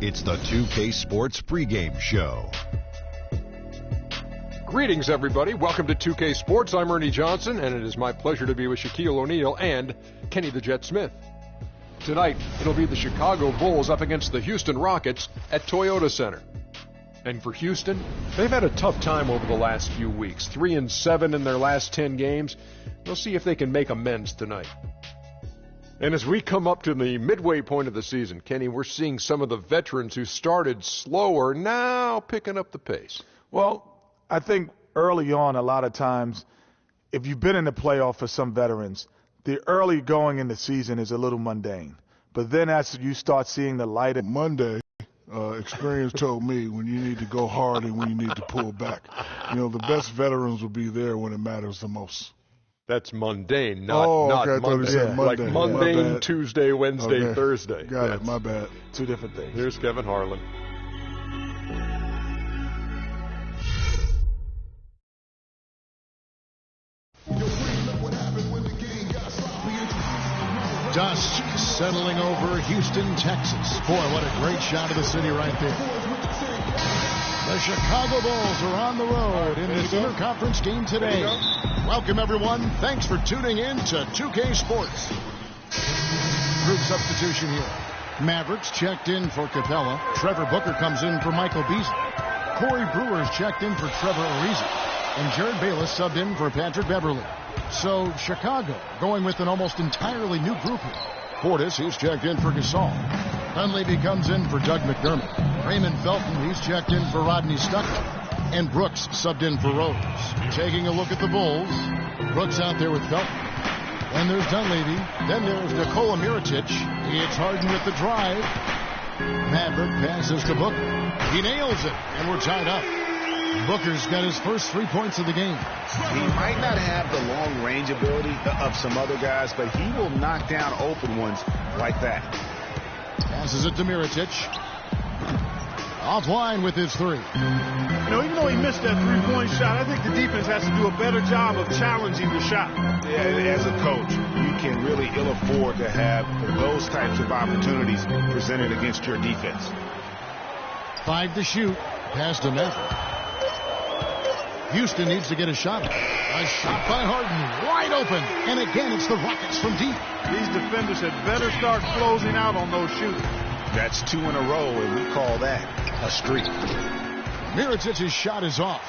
It's the 2K Sports pregame show. Greetings, everybody. Welcome to 2K Sports. I'm Ernie Johnson, and it is my pleasure to be with Shaquille O'Neal and Kenny the Jet Smith. Tonight, it'll be the Chicago Bulls up against the Houston Rockets at Toyota Center. And for Houston, they've had a tough time over the last few weeks. 3-7 in their last 10 games. We'll see if they can make amends tonight. And as we come up to the midway point of the season, Kenny, we're seeing some of the veterans who started slower now picking up the pace. Well, I think early on, a lot of times, if you've been in the playoff for some veterans, the early going in the season is a little mundane. But then as you start seeing the light at Monday, experience told me when you need to go hard and when you need to pull back. You know, the best veterans will be there when it matters the most. That's mundane, not Monday. Yeah. Like mundane Tuesday, Wednesday, Thursday. Got it, my bad. Two different things. Here's Kevin Harlan. Dusk settling over Houston, Texas. Boy, what a great shot of the city right there. The Chicago Bulls are on the road in this interconference game today. Welcome, everyone. Thanks for tuning in to 2K Sports. Group substitution here. Mavericks checked in for Capella. Trevor Booker comes in for Michael Beasley. Corey Brewer's checked in for Trevor Ariza. And Jared Bayless subbed in for Patrick Beverly. So Chicago going with an almost entirely new group here. Portis, he's checked in for Gasol. Dunleavy comes in for Doug McDermott. Raymond Felton, he's checked in for Rodney Stuckey. And Brooks subbed in for Rose. Taking a look at the Bulls. Brooks out there with Felton. Then there's Dunleavy. Then there's Nikola Mirotic. It's Harden with the drive. Maverick passes to Booker. He nails it, and we're tied up. Booker's got his first 3 points of the game. He might not have the long range ability of some other guys, but he will knock down open ones like that. Passes it to Mirotic. Offline with his three. You know, even though he missed that three-point shot, I think the defense has to do a better job of challenging the shot. Yeah, as a coach, you can really ill afford to have those types of opportunities presented against your defense. 5 to shoot. Pass to Maverick. Houston needs to get a shot. A shot by Harden, wide open. And again, it's the Rockets from deep. These defenders had better start closing out on those shoots. That's 2 in a row, and we call that a streak. Mirotic's shot is off.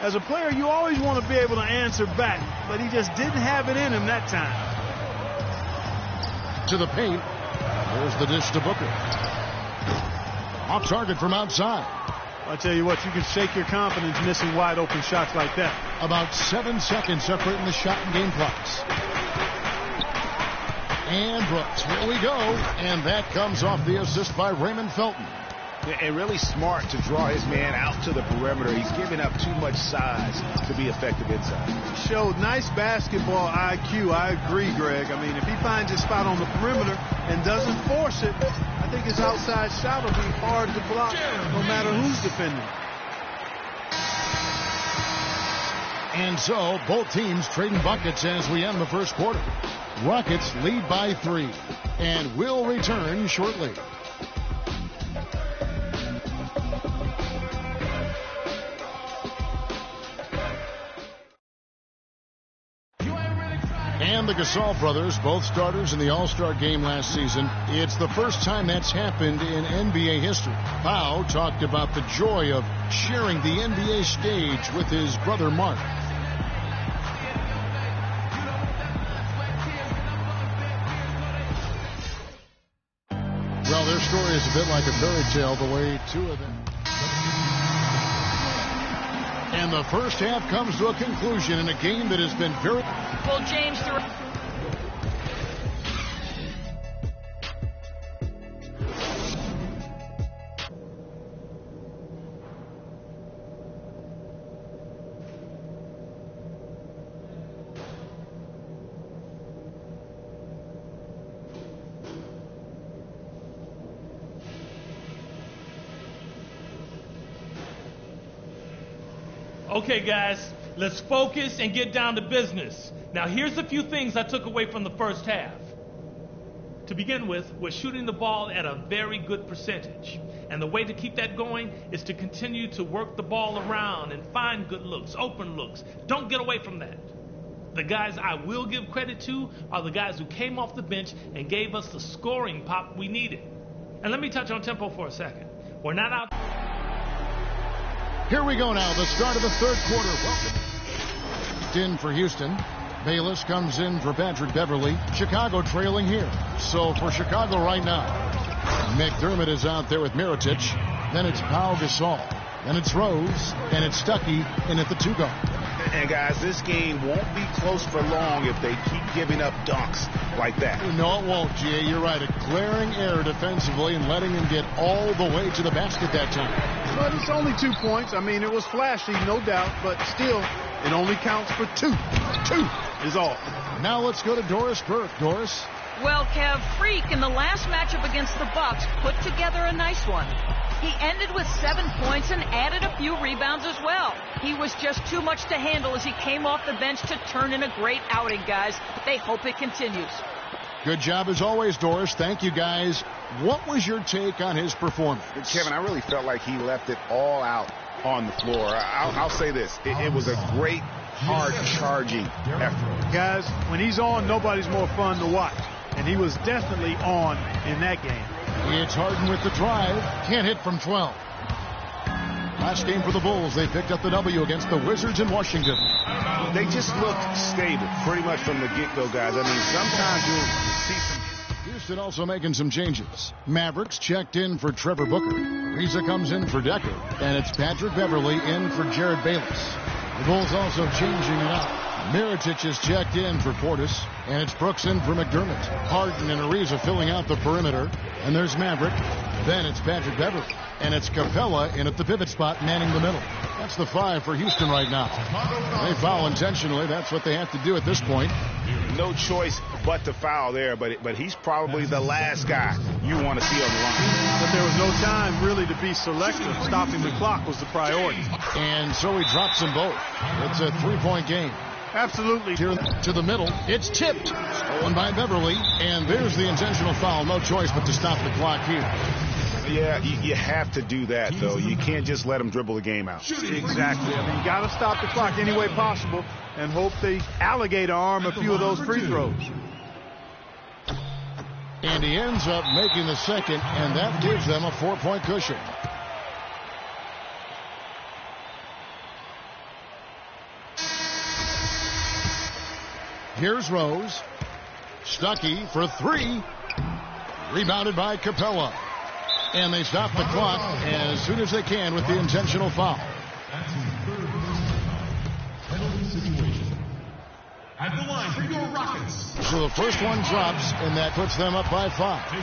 As a player, you always want to be able to answer back, but he just didn't have it in him that time. To the paint. There's the dish to Booker. Off target from outside. I tell you what, you can shake your confidence missing wide open shots like that. About 7 seconds separating the shot and game clocks. And Brooks, here we go. And that comes off the assist by Raymond Felton. And really smart to draw his man out to the perimeter. He's giving up too much size to be effective inside. He showed nice basketball IQ. I agree, Greg. I mean, if he finds his spot on the perimeter and doesn't force it, I think his outside shot will be hard to block no matter who's defending. And so both teams trading buckets as we end the first quarter. Rockets lead by 3 and will return shortly. And the Gasol brothers, both starters in the All-Star game last season. It's the first time that's happened in NBA history. Pau talked about the joy of sharing the NBA stage with his brother Mark. Well, their story is a bit like a fairy tale, the way two of them. And the first half comes to a conclusion in a game that has been very... Well, James... Okay, guys, let's focus and get down to business. Now, here's a few things I took away from the first half. To begin with, we're shooting the ball at a very good percentage. And the way to keep that going is to continue to work the ball around and find good looks, open looks. Don't get away from that. The guys I will give credit to are the guys who came off the bench and gave us the scoring pop we needed. And let me touch on tempo for a second. We're not out. Here we go now, the start of the third quarter. Welcome. In for Houston. Bayless comes in for Patrick Beverly. Chicago trailing here. So for Chicago right now, McDermott is out there with Mirotic. Then it's Pau Gasol. Then it's Rose. And it's Stuckey in at the 2-guard. And guys, this game won't be close for long if they keep giving up dunks like that. No, it won't, Jay. You're right. A glaring error defensively and letting him get all the way to the basket that time. But it's only 2 points. I mean, it was flashy, no doubt, but still, it only counts for 2. 2 is all. Now let's go to Doris Burke. Doris? Well, Kev, Freak in the last matchup against the Bucks put together a nice one. He ended with 7 points and added a few rebounds as well. He was just too much to handle as he came off the bench to turn in a great outing, guys. They hope it continues. Good job as always, Doris. Thank you, guys. What was your take on his performance? Kevin, I really felt like he left it all out on the floor. I'll say this. It was a great, hard-charging effort. Guys, when he's on, nobody's more fun to watch. And he was definitely on in that game. It's Harden with the drive. Can't hit from 12. Last game for the Bulls, they picked up the W against the Wizards in Washington. They just looked stable pretty much from the get-go, guys. I mean, sometimes you'll see some... Houston also making some changes. Mavericks checked in for Trevor Booker. Risa comes in for Decker. And it's Patrick Beverly in for Jared Bayless. The Bulls also changing it up. Mirotic is checked in for Portis, and it's Brooks in for McDermott. Harden and Ariza filling out the perimeter, and there's Maverick. Then it's Patrick Beverly, and it's Capella in at the pivot spot, manning the middle. That's the 5 for Houston right now. They foul intentionally. That's what they have to do at this point. No choice but to foul there, but he's probably the last guy you want to see on the line. But there was no time really to be selective. Stopping the clock was the priority. And so he drops them both. It's a 3-point game. Absolutely. Here to the middle. It's tipped. Stolen by Beverly. And there's the intentional foul. No choice but to stop the clock here. Yeah, you have to do that, though. You can't just let him dribble the game out. Exactly. I mean, you got to stop the clock any way possible and hope they alligator arm a few of those free throws. And he ends up making the second, and that gives them a 4-point cushion. Here's Rose. Stuckey for 3. Rebounded by Capella. And they stop the clock as soon as they can with the intentional foul. At the line for your Rockets. So the first one drops, and that puts them up by 5.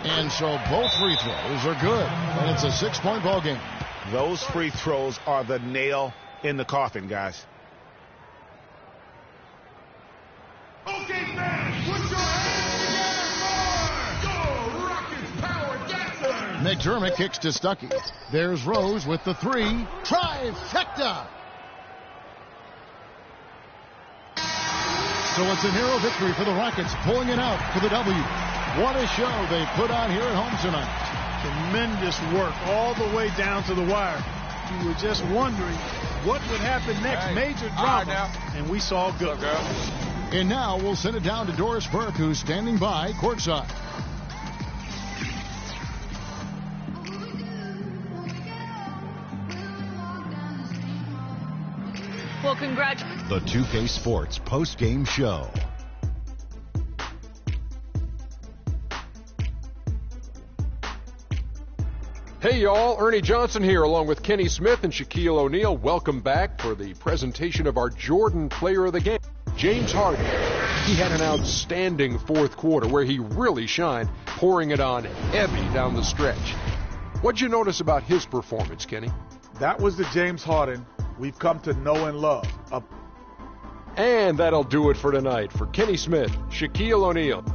And so both free throws are good, and it's a 6-point ball game. Those free throws are the nail in the coffin, guys. Okay, fans, put your hands together for Go Rockets Power Dancers. McDermott kicks to Stuckey. There's Rose with the 3. Trifecta! So it's a narrow victory for the Rockets, pulling it out for the W. What a show they put on here at home tonight. Tremendous work all the way down to the wire. You were just wondering what would happen next. Major drama, and we saw good. And now we'll send it down to Doris Burke, who's standing by courtside. Well, congratulations. The 2K Sports post-game show. Hey, y'all. Ernie Johnson here, along with Kenny Smith and Shaquille O'Neal. Welcome back for the presentation of our Jordan Player of the Game, James Harden. He had an outstanding fourth quarter where he really shined, pouring it on heavy down the stretch. What'd you notice about his performance, Kenny? That was the James Harden we've come to know and love. And that'll do it for tonight. For Kenny Smith, Shaquille O'Neal,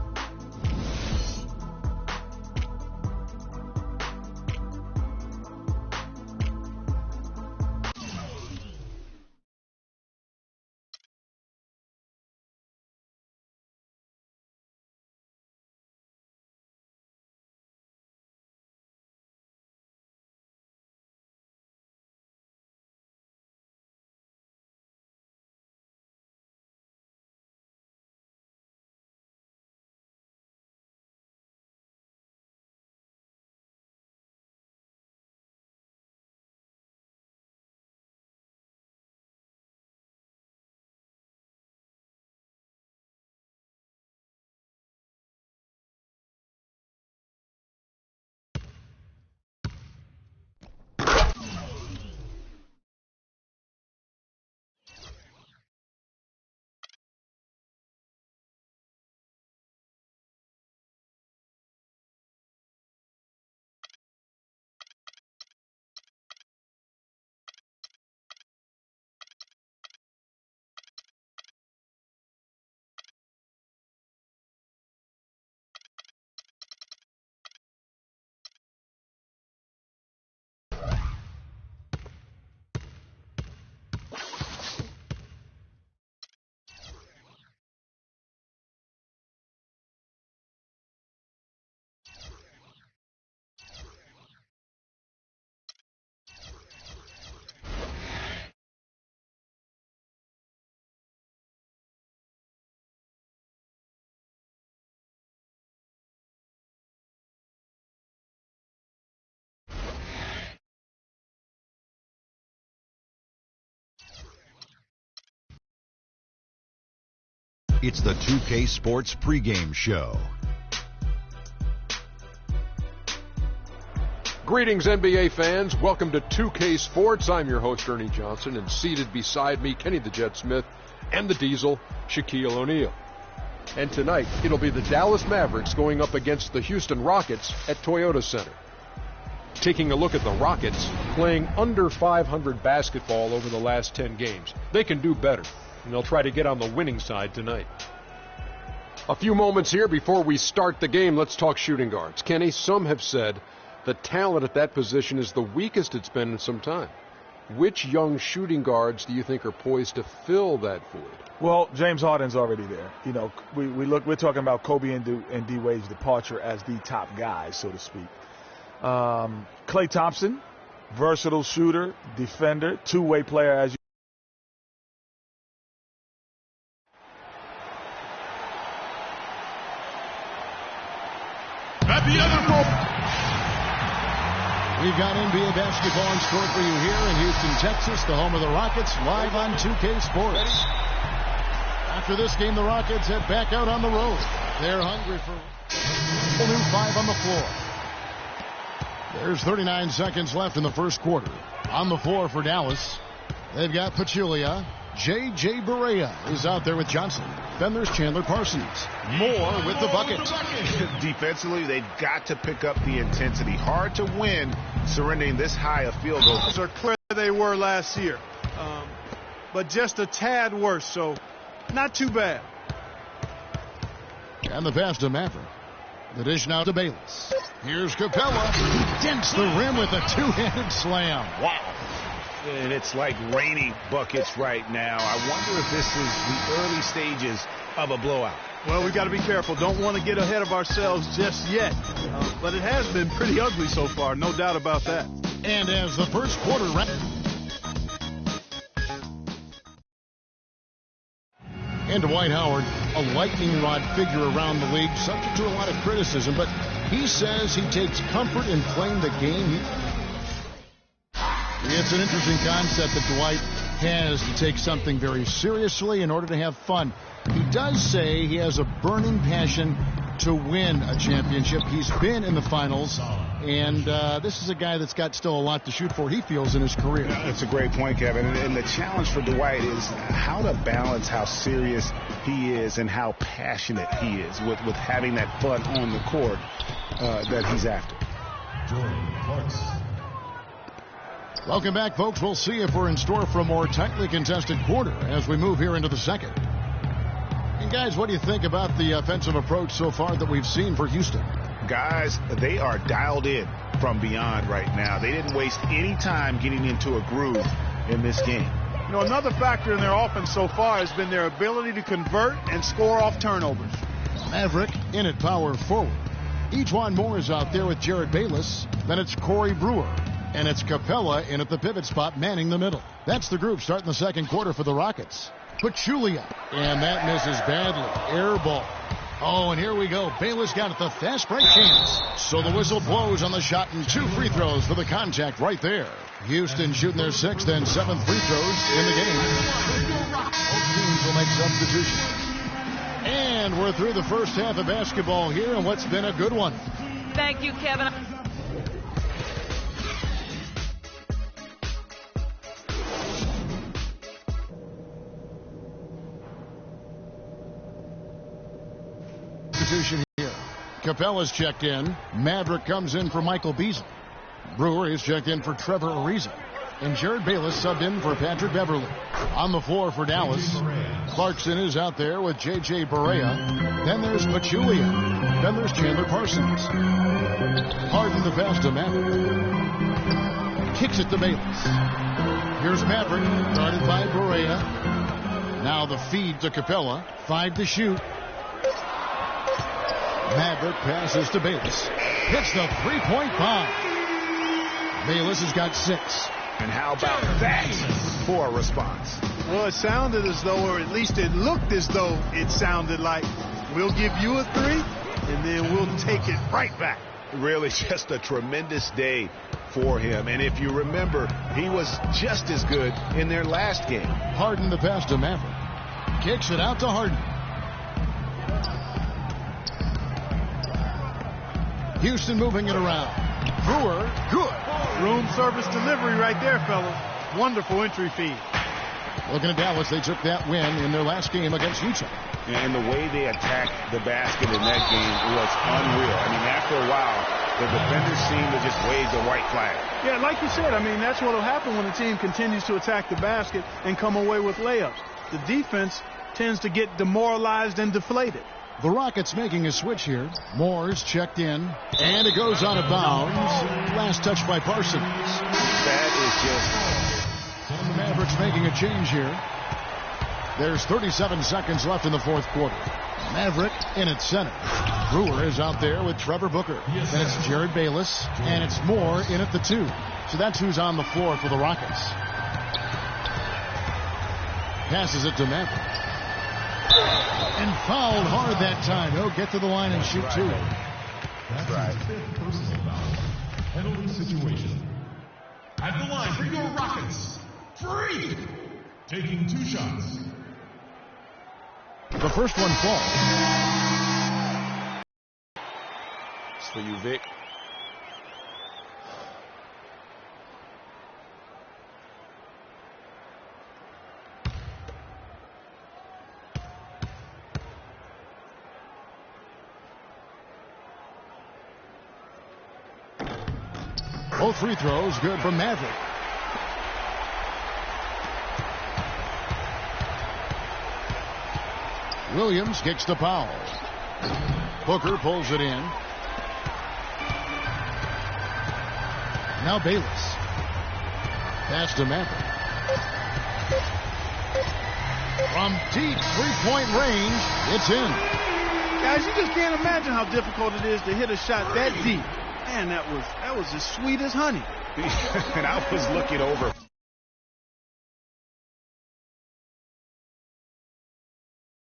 It's the 2K Sports pregame show. Greetings, NBA fans. Welcome to 2K Sports. I'm your host, Ernie Johnson, and seated beside me, Kenny the Jet Smith, and the Diesel, Shaquille O'Neal. And tonight, it'll be the Dallas Mavericks going up against the Houston Rockets at Toyota Center. Taking a look at the Rockets, playing under 500 basketball over the last 10 games. They can do better, and they'll try to get on the winning side tonight. A few moments here before we start the game, let's talk shooting guards. Kenny, some have said the talent at that position is the weakest it's been in some time. Which young shooting guards do you think are poised to fill that void? Well, James Harden's already there. You know, we're talking about Kobe and D Wade's departure as the top guys, so to speak. Klay Thompson, versatile shooter, defender, two-way player as you. At the other moment. We've got NBA basketball in store for you here in Houston, Texas, the home of the Rockets, live on 2K Sports. After this game, the Rockets head back out on the road. They're hungry for a new 5 on the floor. There's 39 seconds left in the first quarter. On the floor for Dallas, they've got Pachulia. J.J. Barea is out there with Johnson. Then there's Chandler Parsons. Moore with the bucket. Defensively, they've got to pick up the intensity. Hard to win surrendering this high a field goal. Those are clear they were last year, but just a tad worse, so not too bad. And the pass to Maverick. The dish now to Bayless. Here's Capella. He dents the rim with a two-handed slam. Wow. And it's like raining buckets right now. I wonder if this is the early stages of a blowout. Well, we got to be careful. Don't want to get ahead of ourselves just yet. But it has been pretty ugly so far, no doubt about that. And as the first quarter and Dwight Howard, a lightning rod figure around the league, subject to a lot of criticism, but he says he takes comfort in playing the game. It's an interesting concept that Dwight has to take something very seriously in order to have fun. He does say he has a burning passion to win a championship. He's been in the finals, and this is a guy that's got still a lot to shoot for, he feels, in his career. That's a great point, Kevin. And the challenge for Dwight is how to balance how serious he is and how passionate he is with having that fun on the court that he's after. Welcome back, folks. We'll see if we're in store for a more tightly contested quarter as we move here into the second. And guys, what do you think about the offensive approach so far that we've seen for Houston? Guys, they are dialed in from beyond right now. They didn't waste any time getting into a groove in this game. You know, another factor in their offense so far has been their ability to convert and score off turnovers. Maverick in at power forward. Ejuan Moore is out there with Jared Bayless. Then it's Corey Brewer. And it's Capella in at the pivot spot, manning the middle. That's the group starting the second quarter for the Rockets. Pachulia. And that misses badly. Air ball. Oh, and here we go. Bayless got it, the fast break chance. So the whistle blows on the shot, and 2 free throws for the contact right there. Houston shooting their 6th and 7th free throws in the game. Both teams will make substitutions. And we're through the first half of basketball here, and what's been a good one. Thank you, Kevin. Here. Capella's checked in. Maverick comes in for Michael Beasley. Brewer is checked in for Trevor Ariza. And Jared Bayless subbed in for Patrick Beverly. On the floor for Dallas, Clarkson is out there with J.J. Barea. Then there's Pachulia. Then there's Chandler Parsons. Harden the pass to Maverick. Kicks it to Bayless. Here's Maverick, guarded by Barea. Now the feed to Capella. 5 to shoot. Maverick passes to Bayless. Hits the three-point bomb. Bayless has got 6. And how about that for a response? Well, it sounded as though, or at least it looked as though it sounded like, we'll give you a 3, and then we'll take it right back. Really just a tremendous day for him. And if you remember, he was just as good in their last game. Harden the pass to Maverick. Kicks it out to Harden. Houston moving it around. Brewer, good. Room service delivery right there, fellas. Wonderful entry feed. Looking at Dallas, they took that win in their last game against Utah. And the way they attacked the basket in that game was unreal. I mean, after a while, the defenders seemed to just wave the white flag. Yeah, like you said, I mean, that's what will happen when a team continues to attack the basket and come away with layups. The defense tends to get demoralized and deflated. The Rockets making a switch here. Moore's checked in, and it goes out of bounds. Last touch by Parsons. That is just... And the Mavericks making a change here. There's 37 seconds left in the fourth quarter. Maverick in at center. Brewer is out there with Trevor Booker. Then it's Jared Bayless, and it's Moore in at the 2. So that's who's on the floor for the Rockets. Passes it to Maverick. And fouled hard that time. He'll get to the line and shoot 2. That's right. Penalty situation. At the line for your Rockets. Free. Taking 2 shots. The first one falls. It's for you, Vic. Both free throws good from Maverick. Williams kicks to Powell. Booker pulls it in. Now Bayless. Pass to Maverick. From deep three-point range, it's in. Guys, you just can't imagine how difficult it is to hit a shot that deep. Man, that was as sweet as honey. And I was looking over.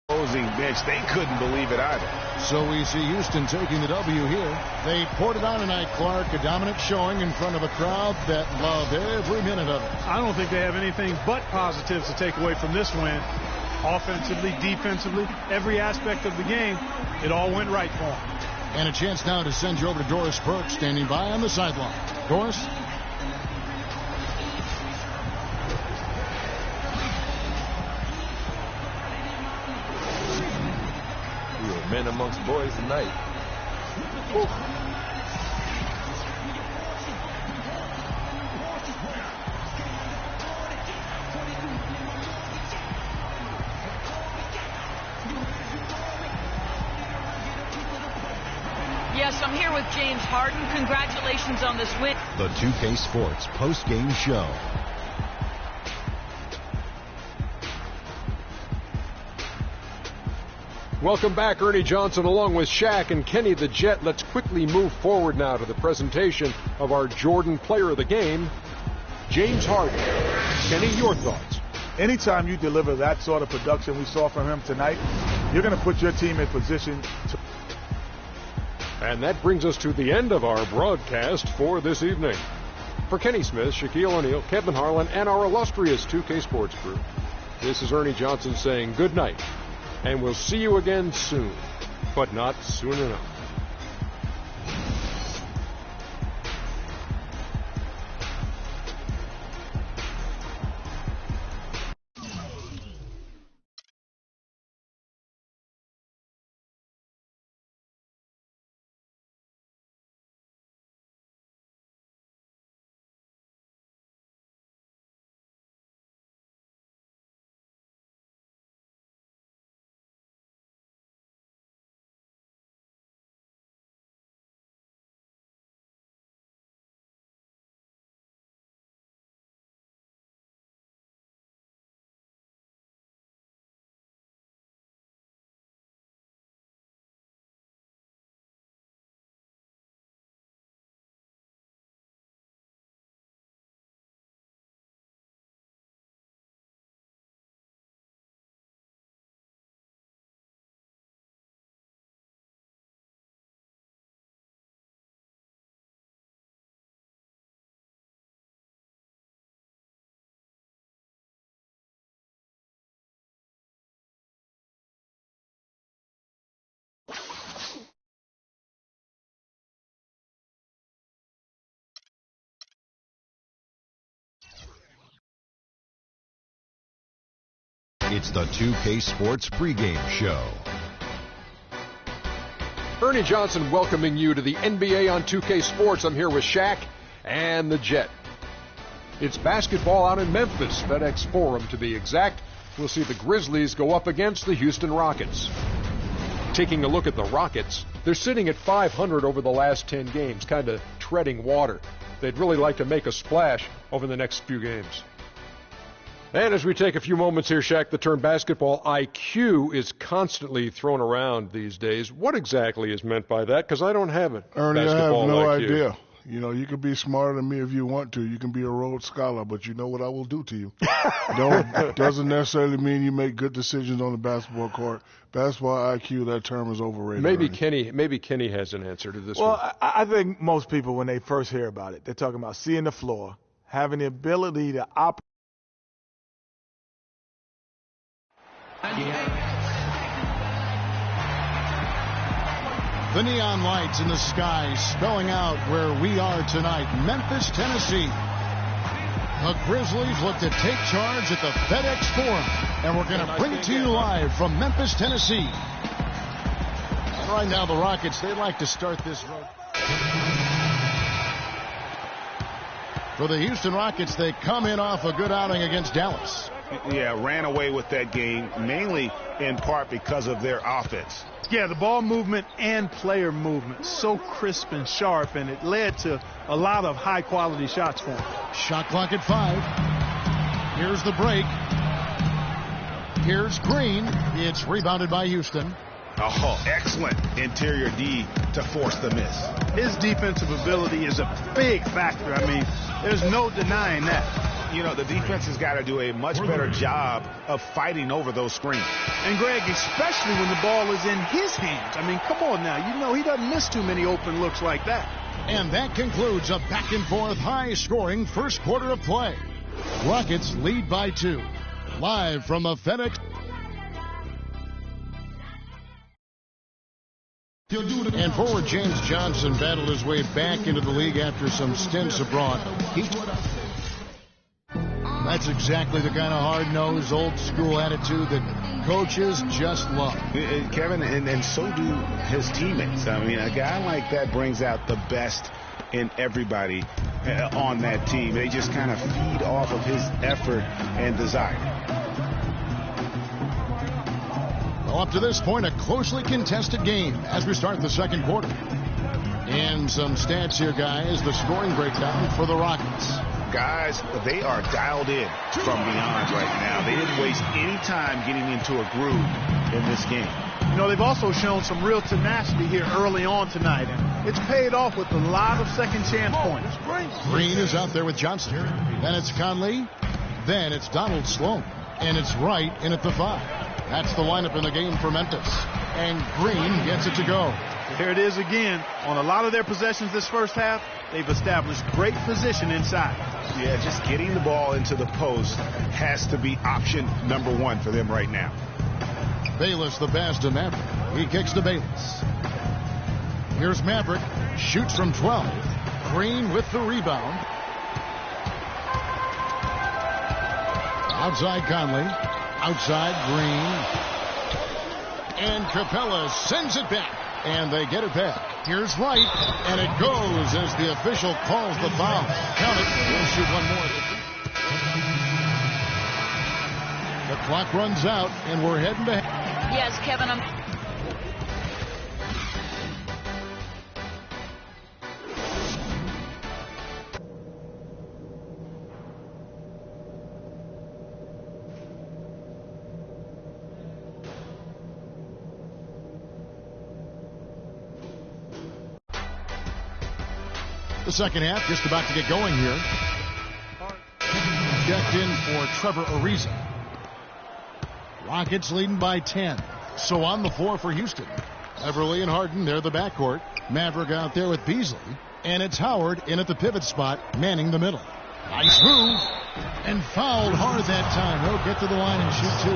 Opposing bench, they couldn't believe it either. So we see Houston taking the W here. They poured it on tonight, Clark. A dominant showing in front of a crowd that loved every minute of it. I don't think they have anything but positives to take away from this win. Offensively, defensively, every aspect of the game, it all went right for them. And a chance now to send you over to Doris Burke, standing by on the sideline. Doris? We were men amongst boys tonight. Ooh. Yes, I'm here with James Harden. Congratulations on this win. The 2K Sports post-game show. Welcome back, Ernie Johnson, along with Shaq and Kenny the Jet. Let's quickly move forward now to the presentation of our Jordan Player of the Game, James Harden. Kenny, your thoughts? Anytime you deliver that sort of production we saw from him tonight, you're going to put your team in position to... And that brings us to the end of our broadcast for this evening. For Kenny Smith, Shaquille O'Neal, Kevin Harlan, and our illustrious 2K Sports crew, this is Ernie Johnson saying good night. And we'll see you again soon, but not soon enough. It's the 2K Sports pregame show. Ernie Johnson welcoming you to the NBA on 2K Sports. I'm here with Shaq and the Jet. It's basketball out in Memphis, FedEx Forum to be exact. We'll see the Grizzlies go up against the Houston Rockets. Taking a look at the Rockets, they're sitting at 500 over the last 10 games, kind of treading water. They'd really like to make a splash over the next few games. And as we take a few moments here, Shaq, the term basketball IQ is constantly thrown around these days. What exactly is meant by that? Because I don't have it. Ernie, I have no IQ. idea. You know, you can be smarter than me if you want to. You can be a Rhodes Scholar, but you know what I will do to you. Doesn't necessarily mean you make good decisions on the basketball court. Basketball IQ, that term is overrated. Maybe Kenny has an answer to this one. Well, I think most people, when they first hear about it, they're talking about seeing the floor, having the ability to operate. The neon lights in the sky spelling out where we are tonight, Memphis, Tennessee. The Grizzlies look to take charge at the FedEx Forum, and we're going to bring it to you live from Memphis, Tennessee. And right now, the Rockets, they like to start this road. For the Houston Rockets, they come in off a good outing against Dallas. Yeah, ran away with that game, mainly in part because of their offense. Yeah, the ball movement and player movement, so crisp and sharp, and it led to a lot of high-quality shots for him. Shot clock at 5. Here's the break. Here's Green. It's rebounded by Houston. Oh, excellent interior D to force the miss. His defensive ability is a big factor. I mean, there's no denying that. You know, the defense has got to do a much better job of fighting over those screens. And, Greg, especially when the ball is in his hands. I mean, come on now. You know he doesn't miss too many open looks like that. And that concludes a back-and-forth, high-scoring first quarter of play. Rockets lead by 2. Live from the FedEx. And forward James Johnson battled his way back into the league after some stints abroad. That's exactly the kind of hard-nosed, old-school attitude that coaches just love. Kevin, and so do his teammates. I mean, a guy like that brings out the best in everybody on that team. They just kind of feed off of his effort and desire. Well, up to this point, a closely contested game as we start the second quarter. And some stats here, guys. The scoring breakdown for the Rockets. Guys, they are dialed in from beyond right now. They didn't waste any time getting into a groove in this game. You know, they've also shown some real tenacity here early on tonight, and it's paid off with a lot of second chance points. Green is out there with Johnson. Then it's Conley. Then it's Donald Sloan. And it's Wright in at the 5. That's the lineup in the game for Memphis. And Green gets it to go. Here it is again. On a lot of their possessions this first half, they've established great position inside. Yeah, just getting the ball into the post has to be option number 1 for them right now. Bayless the pass to Maverick. He kicks to Bayless. Here's Maverick. Shoots from 12. Green with the rebound. Outside Conley. Outside Green. And Capella sends it back. And they get it back. Here's Wright. And it goes as the official calls the foul. Count it. We'll shoot one more. The clock runs out, and we're heading to... Yes, Kevin, The second half just about to get going here. Checked in for Trevor Ariza. Rockets leading by 10. So on the floor for Houston. Everly and Harden, they're the backcourt. Maverick out there with Beasley. And it's Howard in at the pivot spot, manning the middle. Nice move. And fouled hard that time. He'll get to the line and shoot 2.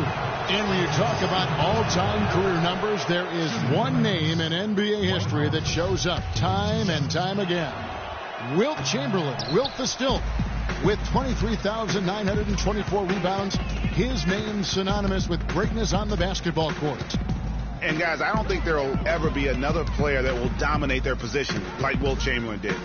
And when you talk about all-time career numbers, there is one name in NBA history that shows up time and time again. Wilt Chamberlain, Wilt the Stilt. With 23,924 rebounds, his name synonymous with greatness on the basketball court. And guys, I don't think there will ever be another player that will dominate their position like Wilt Chamberlain did.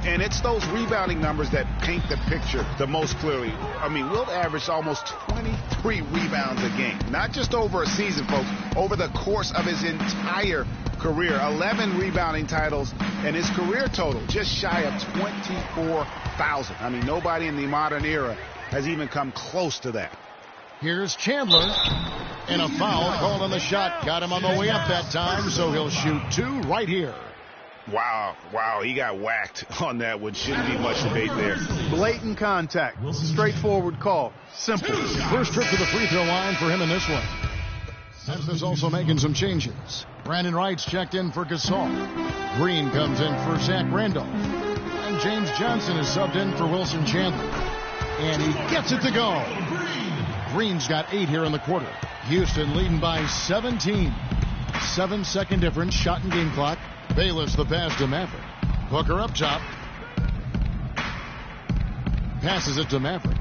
And it's those rebounding numbers that paint the picture the most clearly. I mean, Wilt averaged almost 23 rebounds a game. Not just over a season, folks, over the course of his entire career. 11 rebounding titles, and his career total just shy of 24,000. I mean, nobody in the modern era has even come close to that. Here's Chandler, and a foul called on the shot. Got him on the way up that time, so he'll shoot 2 right here. Wow, he got whacked on that one. Shouldn't be much debate there. Blatant contact. Straightforward call. Simple. First trip to the free throw line for him in this one. Memphis also making some changes. Brandon Wright's checked in for Gasol. Green comes in for Zach Randolph. And James Johnson is subbed in for Wilson Chandler. And he gets it to go. Green's got 8 here in the quarter. Houston leading by 17. 7-second difference, shot and game clock. Bayless the pass to Maverick. Booker up top. Passes it to Maverick.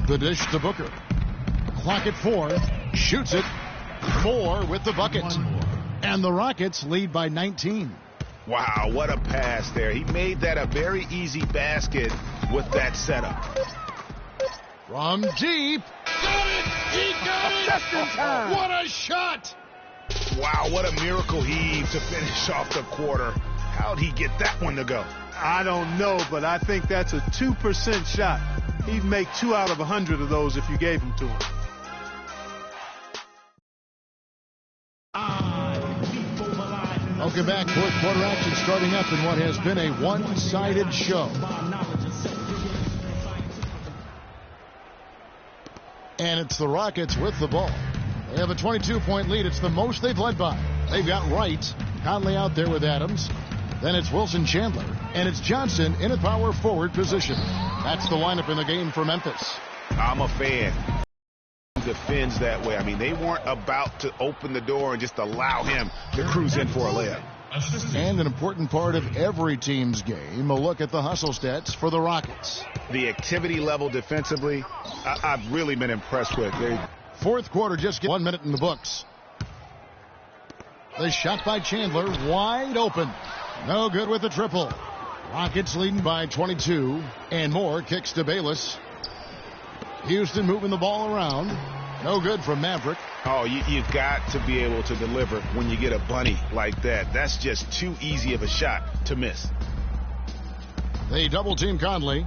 The dish to Booker. Clock at 4. Shoots it. 4 with the bucket. And the Rockets lead by 19. Wow, what a pass there. He made that a very easy basket with that setup. From deep. Got it! He got it! Just in time. What a shot! Wow, what a miracle heave to finish off the quarter. How'd he get that one to go? I don't know, but I think that's a 2% shot. He'd make 2 out of 100 of those if you gave them to him. Welcome back. Fourth quarter action starting up in what has been a one-sided show. And it's the Rockets with the ball. They have a 22-point lead. It's the most they've led by. They've got Wright, Conley out there with Adams. Then it's Wilson Chandler. And it's Johnson in a power forward position. That's the lineup in the game for Memphis. I'm a fan. Defends that way. I mean, they weren't about to open the door and just allow him to cruise in for a layup. And an important part of every team's game, a look at the hustle stats for the Rockets. The activity level defensively, I've really been impressed with. Fourth quarter, just get 1 minute in the books. The shot by Chandler, wide open. No good with the triple. Rockets leading by 22. And more kicks to Bayless. Houston moving the ball around. No good from Maverick. Oh, you've got to be able to deliver when you get a bunny like that. That's just too easy of a shot to miss. They double team Conley.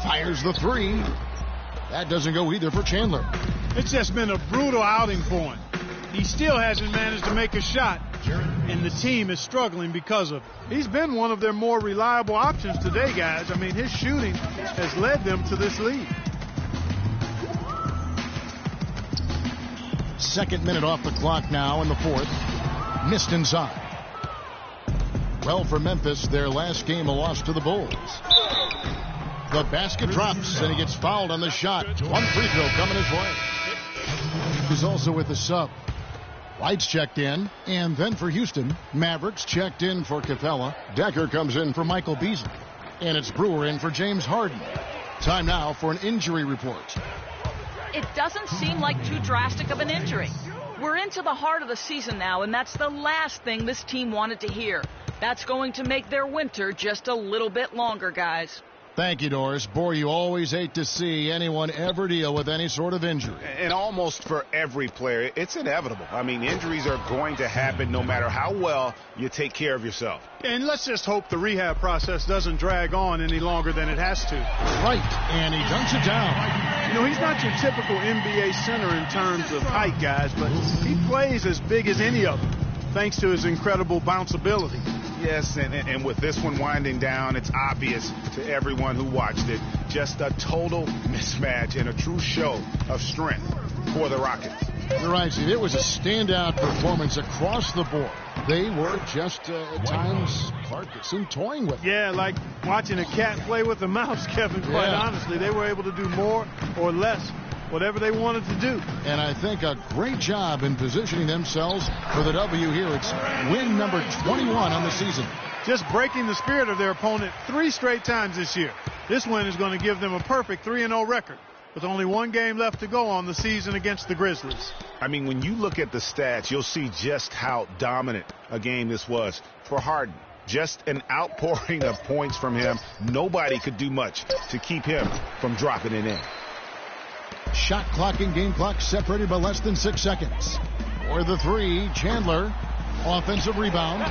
Fires the 3. That doesn't go either for Chandler. It's just been a brutal outing for him. He still hasn't managed to make a shot, and the team is struggling because of it. He's been one of their more reliable options today, guys. I mean, his shooting has led them to this lead. Second minute off the clock now in the fourth. Missed inside. Well, for Memphis, their last game a loss to the Bulls. The basket drops, and he gets fouled on the shot. One free throw coming his way. He's also with the sub. Wright's checked in, and then for Houston, Mavericks checked in for Capella. Decker comes in for Michael Beasley. And it's Brewer in for James Harden. Time now for an injury report. It doesn't seem like too drastic of an injury. We're into the heart of the season now, and that's the last thing this team wanted to hear. That's going to make their winter just a little bit longer, guys. Thank you, Doris. Boy, you always hate to see anyone ever deal with any sort of injury. And almost for every player, it's inevitable. I mean, injuries are going to happen no matter how well you take care of yourself. And let's just hope the rehab process doesn't drag on any longer than it has to. Right, and he dunks it down. You know, he's not your typical NBA center in terms of height, guys, but he plays as big as any of them, thanks to his incredible bounceability. Yes, and with this one winding down, it's obvious to everyone who watched it. Just a total mismatch and a true show of strength for the Rockets. You're right, Steve. It was a standout performance across the board. They were just, at times, Clark, it seemed toying with it. Yeah, like watching a cat play with a mouse, Kevin, quite honestly. They were able to do more or less, whatever they wanted to do. And I think a great job in positioning themselves for the W here. It's win number 21 on the season. Just breaking the spirit of their opponent 3 straight times this year. This win is going to give them a perfect 3-0 record with only one game left to go on the season against the Grizzlies. I mean, when you look at the stats, you'll see just how dominant a game this was for Harden. Just an outpouring of points from him. Nobody could do much to keep him from dropping it in. Shot clock and game clock separated by less than 6 seconds. For the three, Chandler. Offensive rebound.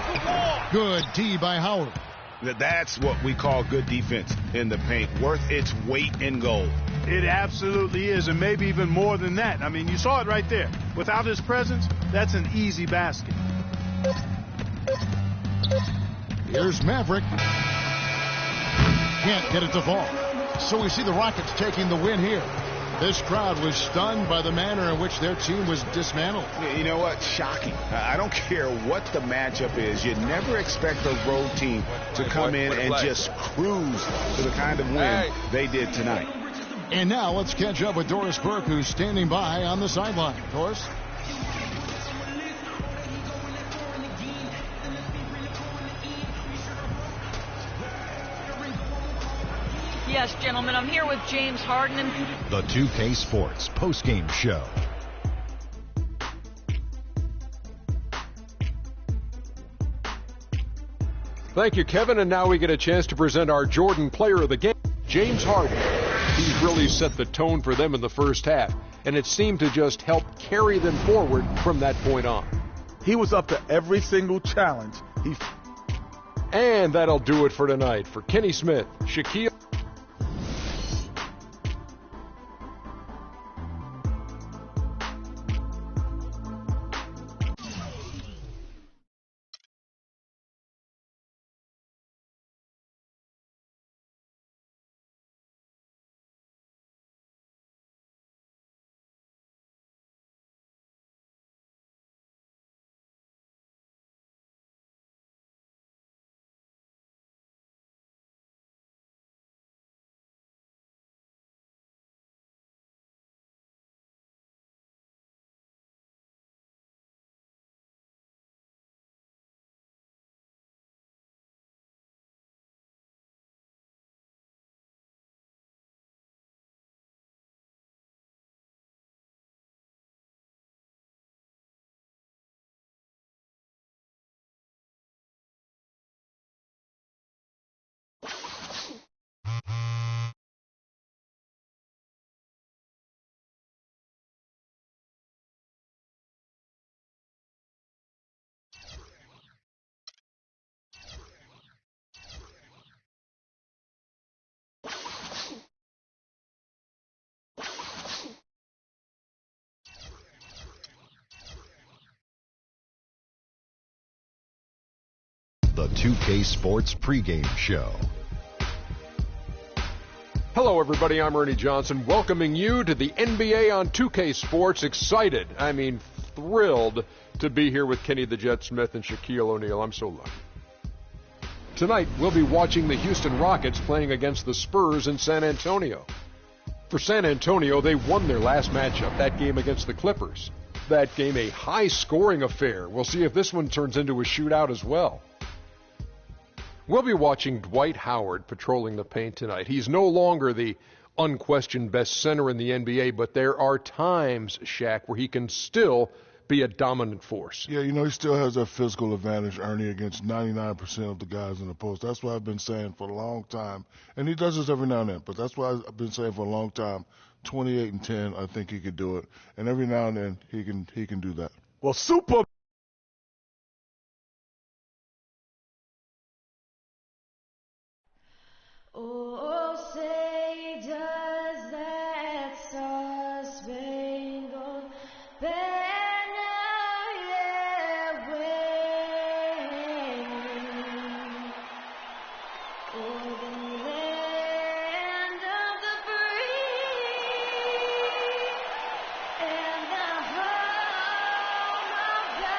Good D by Howard. That's what we call good defense in the paint. Worth its weight in gold. It absolutely is, and maybe even more than that. I mean, you saw it right there. Without his presence, that's an easy basket. Here's Maverick. Can't get it to fall. So we see the Rockets taking the win here. This crowd was stunned by the manner in which their team was dismantled. You know what? Shocking. I don't care what the matchup is. You never expect a road team to come in and just cruise to the kind of win they did tonight. And now let's catch up with Doris Burke, who's standing by on the sideline. Doris? Yes, gentlemen, I'm here with James Harden. And The 2K Sports postgame show. Thank you, Kevin. And now we get a chance to present our Jordan Player of the Game, James Harden. He's really set the tone for them in the first half, and it seemed to just help carry them forward from that point on. He was up to every single challenge. And that'll do it for tonight. For Kenny Smith, Shaquille. The 2K Sports pregame show. Hello, everybody. I'm Ernie Johnson, welcoming you to the NBA on 2K Sports. Excited, thrilled to be here with Kenny the Jet Smith and Shaquille O'Neal. I'm so lucky. Tonight, we'll be watching the Houston Rockets playing against the Spurs in San Antonio. For San Antonio, they won their last matchup, that game against the Clippers. That game, a high-scoring affair. We'll see if this one turns into a shootout as well. We'll be watching Dwight Howard patrolling the paint tonight. He's no longer the unquestioned best center in the NBA, but there are times, Shaq, where he can still be a dominant force. Yeah, he still has that physical advantage, Ernie, against 99% of the guys in the post. That's what I've been saying for a long time. And he does this every now and then, but that's what I've been saying for a long time. 28 and 10, I think he could do it. And every now and then he can do that. Well, super. Oh, say does that star-spangled banner yet wave o'er the land of the free and the home of God.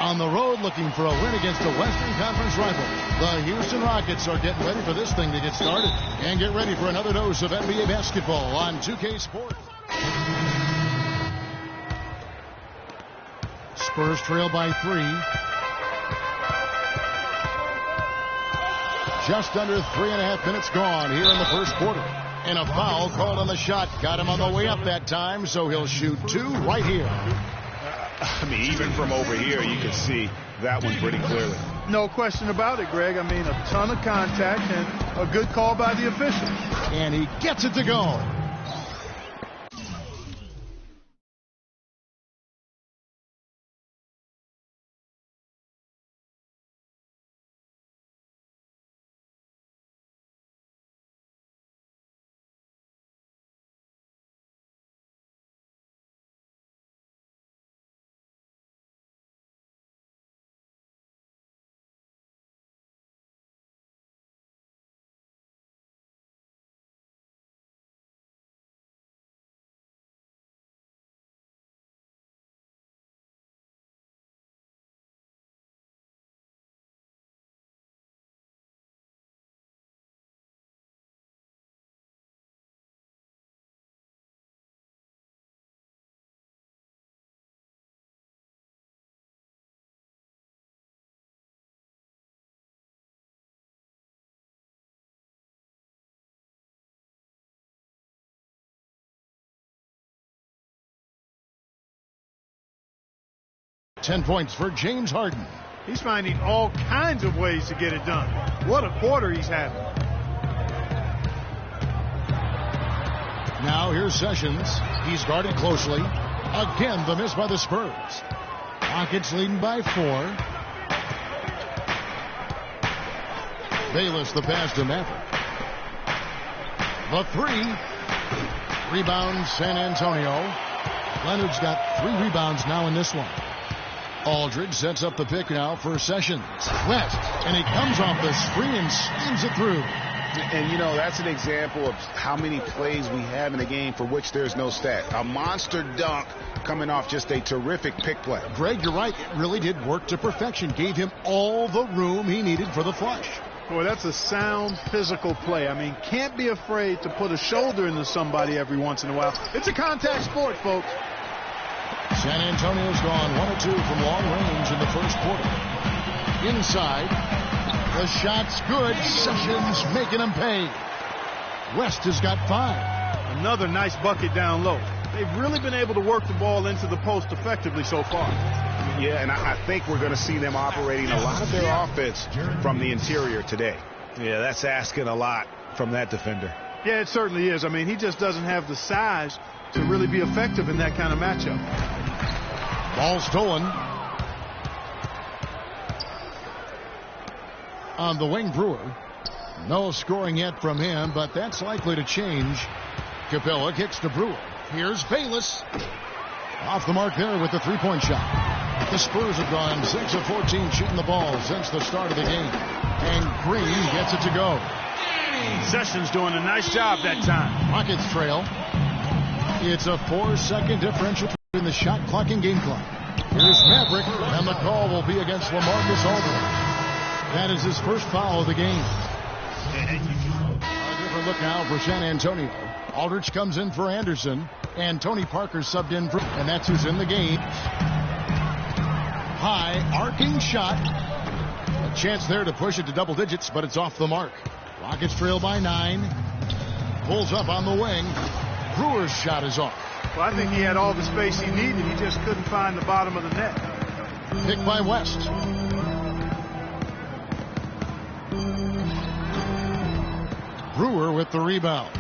on the road looking for a win against a Western Conference rival. The Houston Rockets are getting ready for this thing to get started. And get ready for another dose of NBA basketball on 2K Sports. Spurs trail by 3. Just under 3.5 minutes gone here in the first quarter. And a foul called on the shot. Got him on the way up that time, so he'll shoot 2 right here. I mean, even from over here, you can see that one pretty clearly. No question about it, Greg. I mean, a ton of contact and a good call by the official. And he gets it to go. $10 points for James Harden. He's finding all kinds of ways to get it done. What a quarter he's having. Now here's Sessions. He's guarded closely. Again, the miss by the Spurs. Rockets leading by 4. Bayless the pass to Maverick. The 3. Rebound San Antonio. Leonard's got 3 rebounds now in this one. Aldridge sets up the pick now for Sessions. West, and he comes off the screen and slams it through. And, you know, that's an example of how many plays we have in a game for which there's no stat. A monster dunk coming off just a terrific pick play. Greg, you're right. It really did work to perfection. Gave him all the room he needed for the flush. Boy, that's a sound physical play. I mean, can't be afraid to put a shoulder into somebody every once in a while. It's a contact sport, folks. San Antonio's gone 1 of 2 from long range in the first quarter. Inside, the shot's good. Sessions making him pay. West has got 5. Another nice bucket down low. They've really been able to work the ball into the post effectively so far. Yeah, and I think we're going to see them operating a lot of their offense from the interior today. Yeah, that's asking a lot from that defender. Yeah, it certainly is. I mean, he just doesn't have the size to really be effective in that kind of matchup. Ball stolen. On the wing, Brewer. No scoring yet from him, but that's likely to change. Capella kicks to Brewer. Here's Bayless. Off the mark there with the 3-point shot. The Spurs have gone 6 of 14 shooting the ball since the start of the game. And Green gets it to go. Sessions doing a nice job that time. Rockets trail. It's a 4-second differential between the shot clock and game clock. Here's Maverick, and the call will be against LaMarcus Aldridge. That is his first foul of the game. A different look now for San Antonio. Aldridge comes in for Anderson, and Tony Parker subbed in for, and that's who's in the game. High arcing shot. A chance there to push it to double digits, but it's off the mark. Rockets trail by 9. Pulls up on the wing. Brewer's shot is off. Well, I think he had all the space he needed. He just couldn't find the bottom of the net. Picked by West. Brewer with the rebound.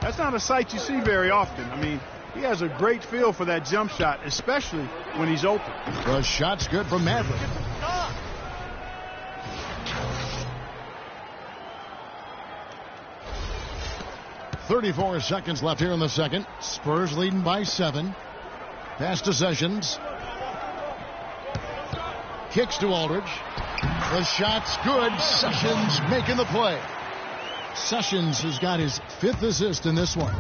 That's not a sight you see very often. I mean, he has a great feel for that jump shot, especially when he's open. The shot's good from Maverick. .34 seconds left here in the second. Spurs leading by 7. Pass to Sessions. Kicks to Aldridge. The shot's good. Sessions making the play. Sessions has got his 5th assist in this one.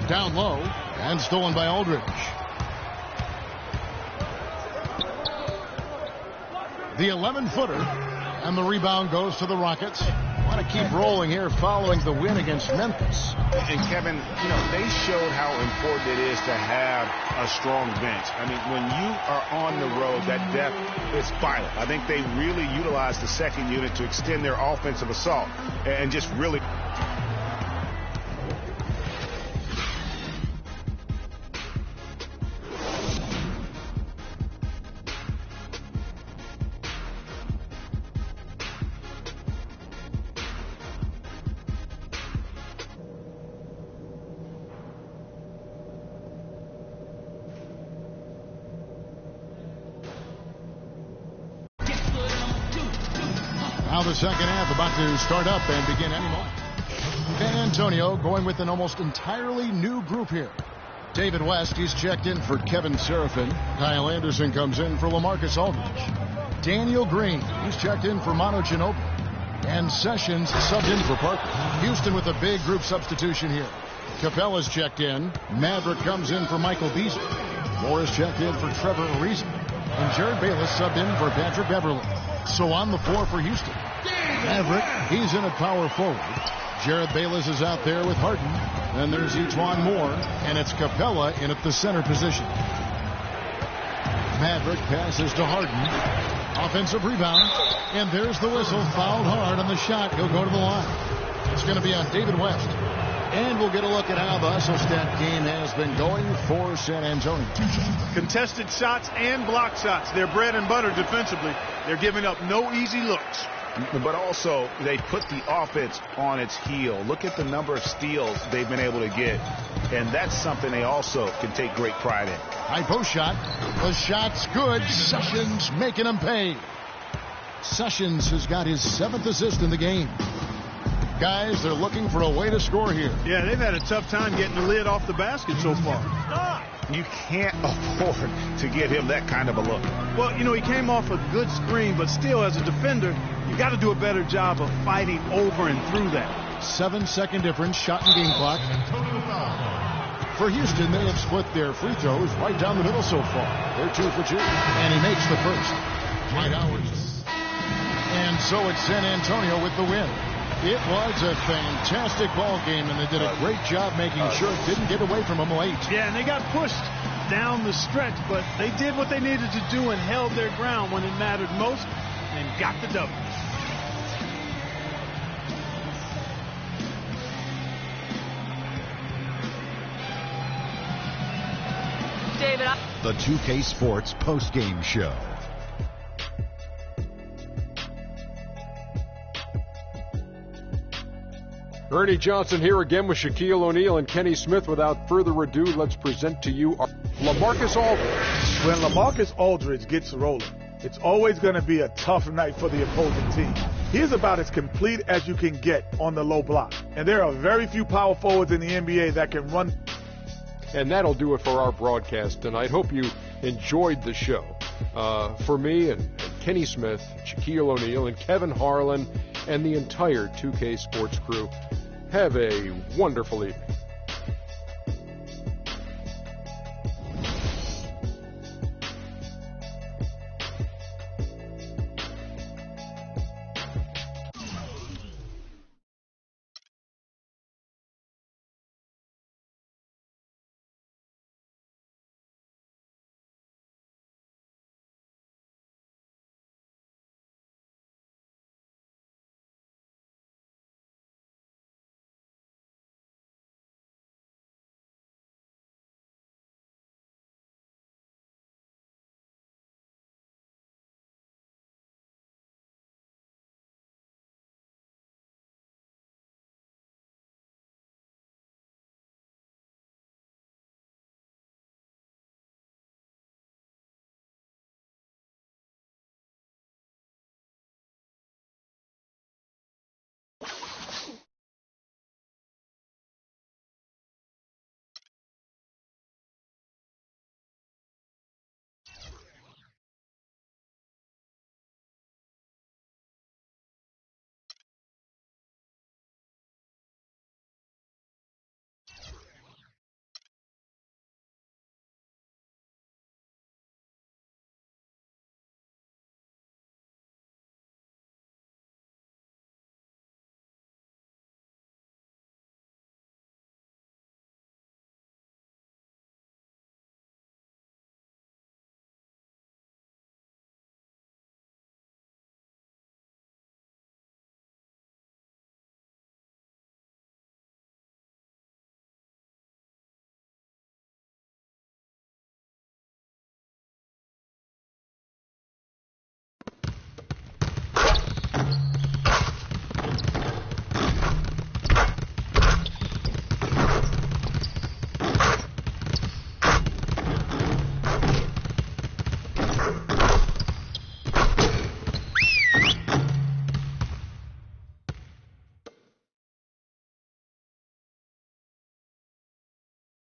Down low and stolen by Aldridge. the 11-footer, and the rebound goes to the Rockets. Want to keep rolling here following the win against Memphis. And Kevin, you know, they showed how important it is to have a strong bench. I mean, when you are on the road, that depth is vital. I think they really utilized the second unit to extend their offensive assault and just really... Now the second half about to start up and begin any moment. San Antonio going with an almost entirely new group here. David West, he's checked in for Kevin Seraphin. Kyle Anderson comes in for LaMarcus Aldridge. Daniel Green, he's checked in for Manu Ginobili. And Sessions subbed in for Parker. Houston with a big group substitution here. Capella's checked in. Maverick comes in for Michael Beasley. Morris checked in for Trevor Ariza. And Jared Bayless subbed in for Patrick Beverly. So on the floor for Houston, Maverick, he's in at power forward. Jared Bayless is out there with Harden. Then there's Etuan Moore, and it's Capella in at the center position. Maverick passes to Harden. Offensive rebound, and there's the whistle. Fouled hard on the shot. He'll go to the line. It's going to be on David West. And we'll get a look at how the hustle stat game has been going for San Antonio. Contested shots and block shots. They're bread and butter defensively. They're giving up no easy looks. But also, they put the offense on its heel. Look at the number of steals they've been able to get. And that's something they also can take great pride in. High post shot. The shot's good. Sessions making them pay. Sessions has got his 7th assist in the game. Guys, they're looking for a way to score here. Yeah, they've had a tough time getting the lid off the basket so far. You can't afford to give him that kind of a look. Well, you know, he came off a good screen, but still, as a defender, you got to do a better job of fighting over and through that. 7-second difference, shot and game clock. For Houston, they have split their free throws right down the middle so far. They're 2 for 2. And he makes the first. Dwight Howard. And so it's San Antonio with the win. It was a fantastic ball game, and they did a great job making sure it didn't get away from them late. Yeah, and they got pushed down the stretch, but they did what they needed to do and held their ground when it mattered most and got the W. David, The 2K Sports postgame show. Ernie Johnson here again with Shaquille O'Neal and Kenny Smith. Without further ado, let's present to you LaMarcus Aldridge. When LaMarcus Aldridge gets rolling, it's always going to be a tough night for the opposing team. He's about as complete as you can get on the low block. And there are very few power forwards in the NBA that can run. And that'll do it for our broadcast tonight. Hope you enjoyed the show. For me and Kenny Smith, Shaquille O'Neal, and Kevin Harlan, and the entire 2K Sports crew, have a wonderful evening.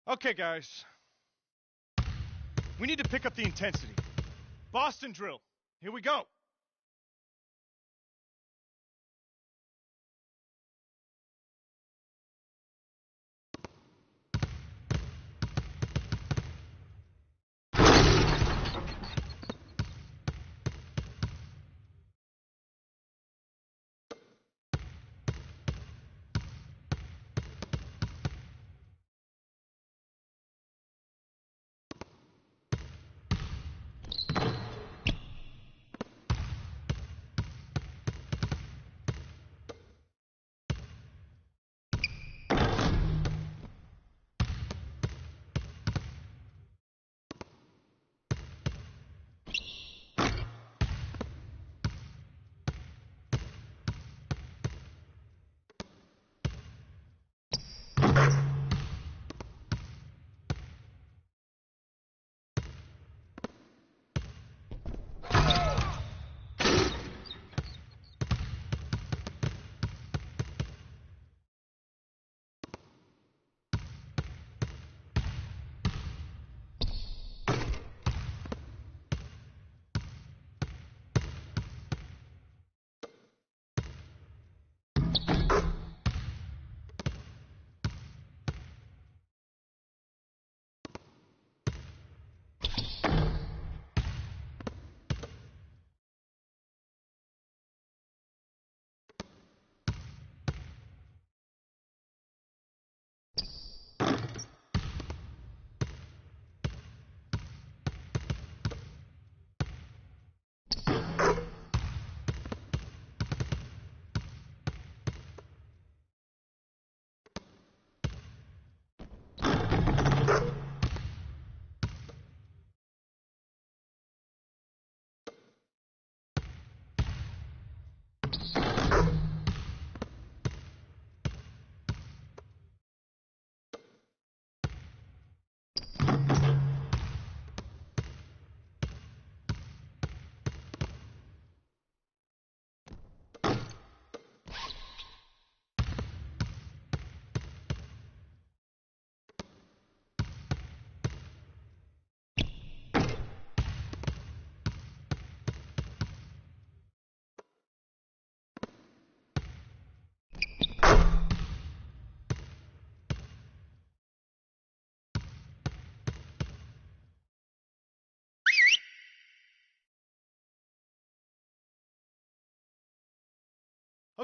Okay, guys. We need to pick up the intensity. Boston drill. Here we go.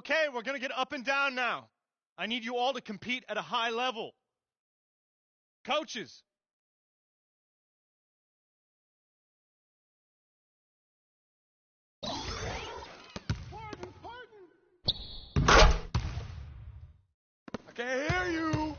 Okay, we're going to get up and down now. I need you all to compete at a high level. Coaches. I can't hear you.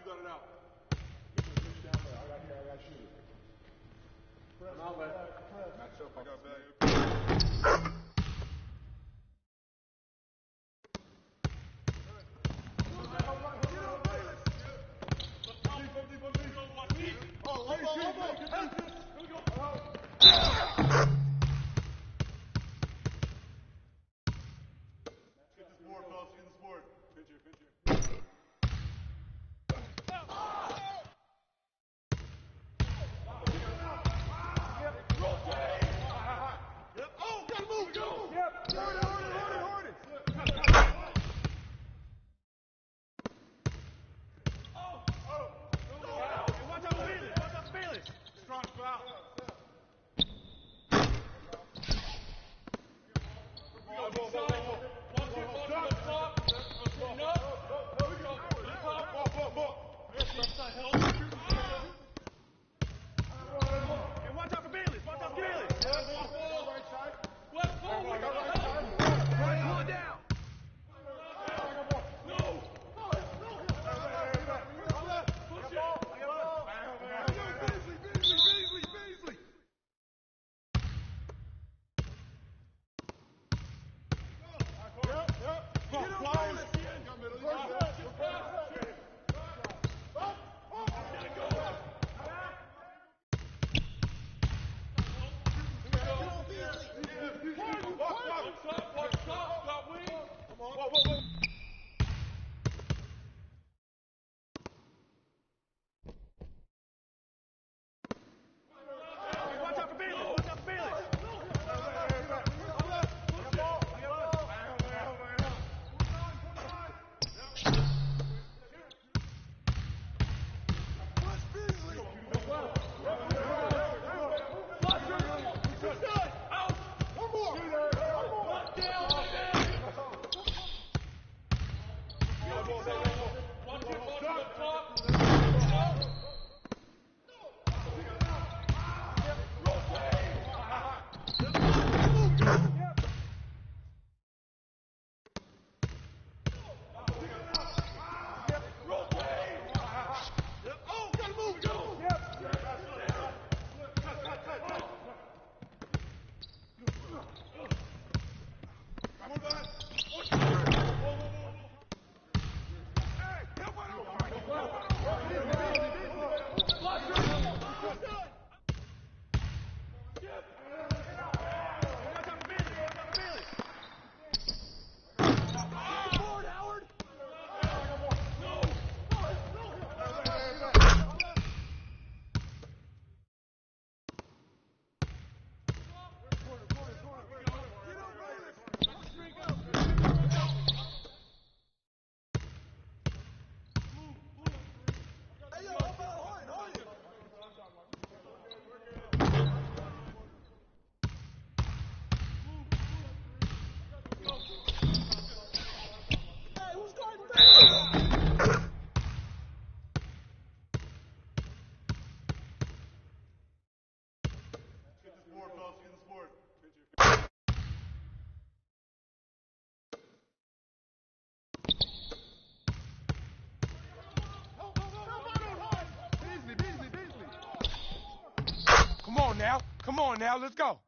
You got it out. I got shoot it. An outlet. Match up. I got back. on now. Come on now. Let's go.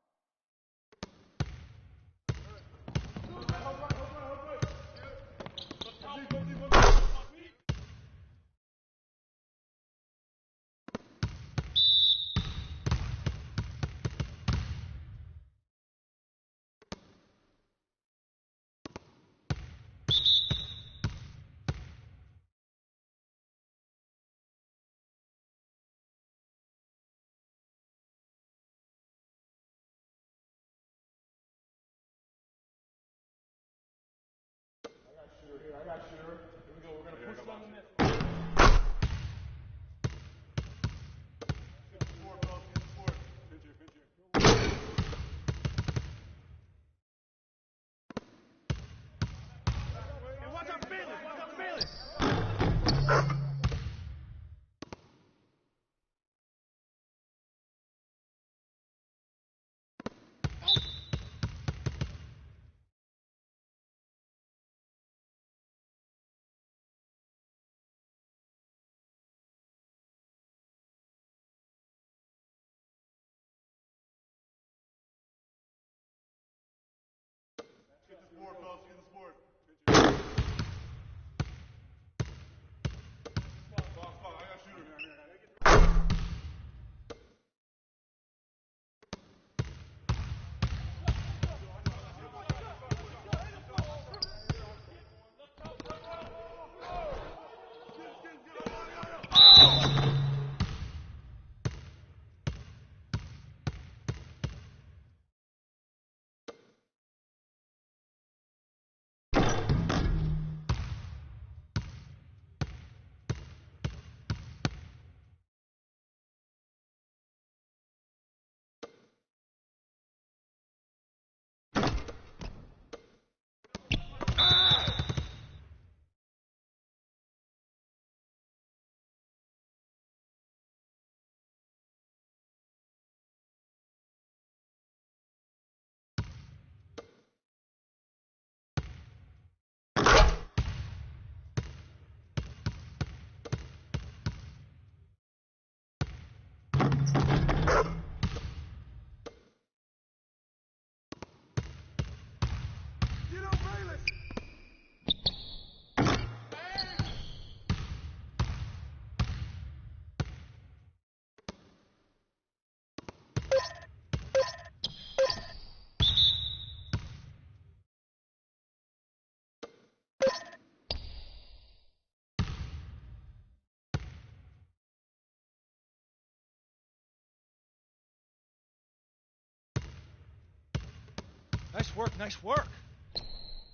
Nice work, nice work.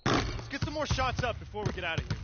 Let's get some more shots up before we get out of here.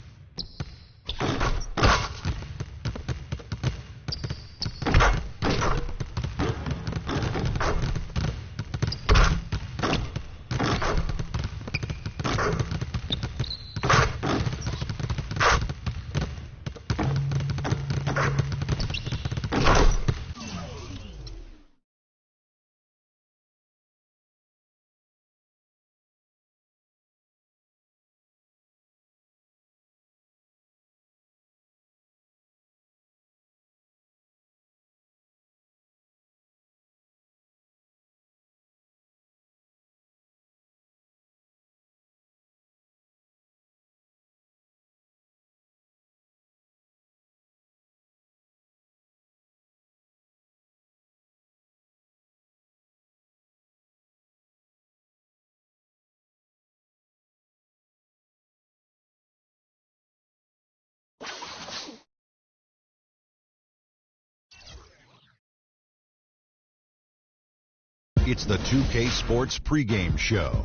It's the 2K Sports pregame show.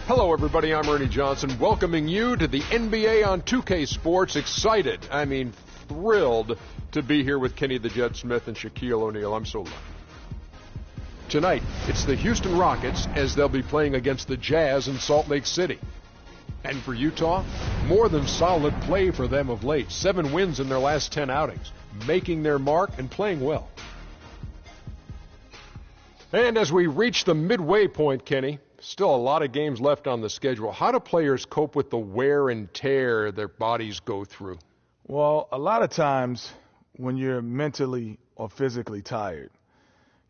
Hello, everybody. I'm Ernie Johnson, welcoming you to the NBA on 2K Sports. Excited, thrilled to be here with Kenny the Jet Smith and Shaquille O'Neal. I'm so lucky. Tonight, it's the Houston Rockets as they'll be playing against the Jazz in Salt Lake City. And for Utah, more than solid play for them of late. 7 wins in their last 10 outings, making their mark and playing well. And as we reach the midway point, Kenny, still a lot of games left on the schedule. How do players cope with the wear and tear their bodies go through? Well, a lot of times when you're mentally or physically tired.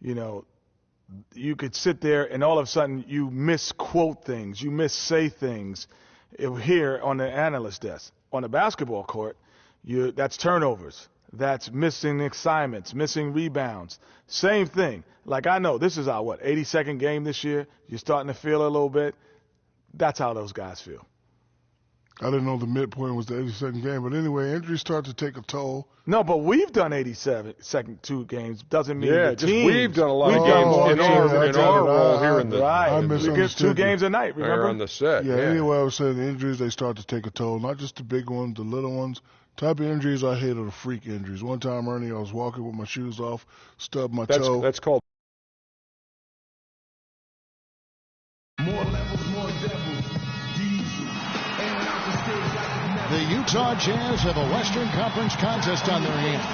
You know, you could sit there and all of a sudden you misquote things, you missay things here on the analyst desk. On the basketball court, that's turnovers. That's missing assignments, missing rebounds. Same thing. Like, I know this is our, 82nd game this year. You're starting to feel it a little bit. That's how those guys feel. I didn't know the midpoint was the 82nd game. But anyway, injuries start to take a toll. No, but we've done 87 2 games. Doesn't mean the just teams. we've done a lot of games in our role here in the right. We get 2 games a night, remember? on the set. Yeah, anyway, I was saying the injuries, they start to take a toll. Not just the big ones, the little ones. Type of injuries I hate are the freak injuries. One time, Ernie, I was walking with my shoes off, stubbed my toe. That's called. More levels, more devils. Diesel. Airing out the stage like The Utah Jazz have a Western Conference contest on their hands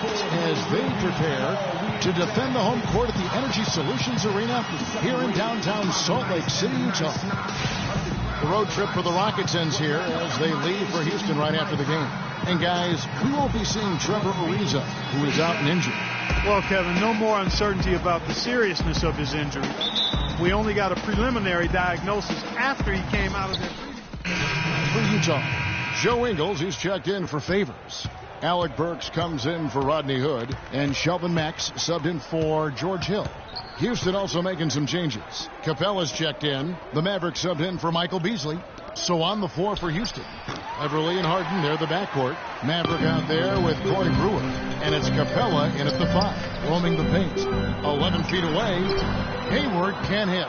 as they prepare to defend the home court at the Energy Solutions Arena here in downtown Salt Lake City, Utah. The road trip for the Rockets ends here as they leave for Houston right after the game. And guys, we won't be seeing Trevor Ariza, who is out and injured. Well, Kevin, no more uncertainty about the seriousness of his injury. We only got a preliminary diagnosis after he came out of there. For Utah, Joe Ingles, he's checked in for Favors. Alec Burks comes in for Rodney Hood, and Shelvin Max subbed in for George Hill. Houston also making some changes. Capella's checked in. The Mavericks subbed in for Michael Beasley. So on the floor for Houston, Everly and Harden, they're the backcourt. Maverick out there with Corey Brewer. And it's Capella in at the 5, roaming the paint. 11 feet away, Hayward can't hit.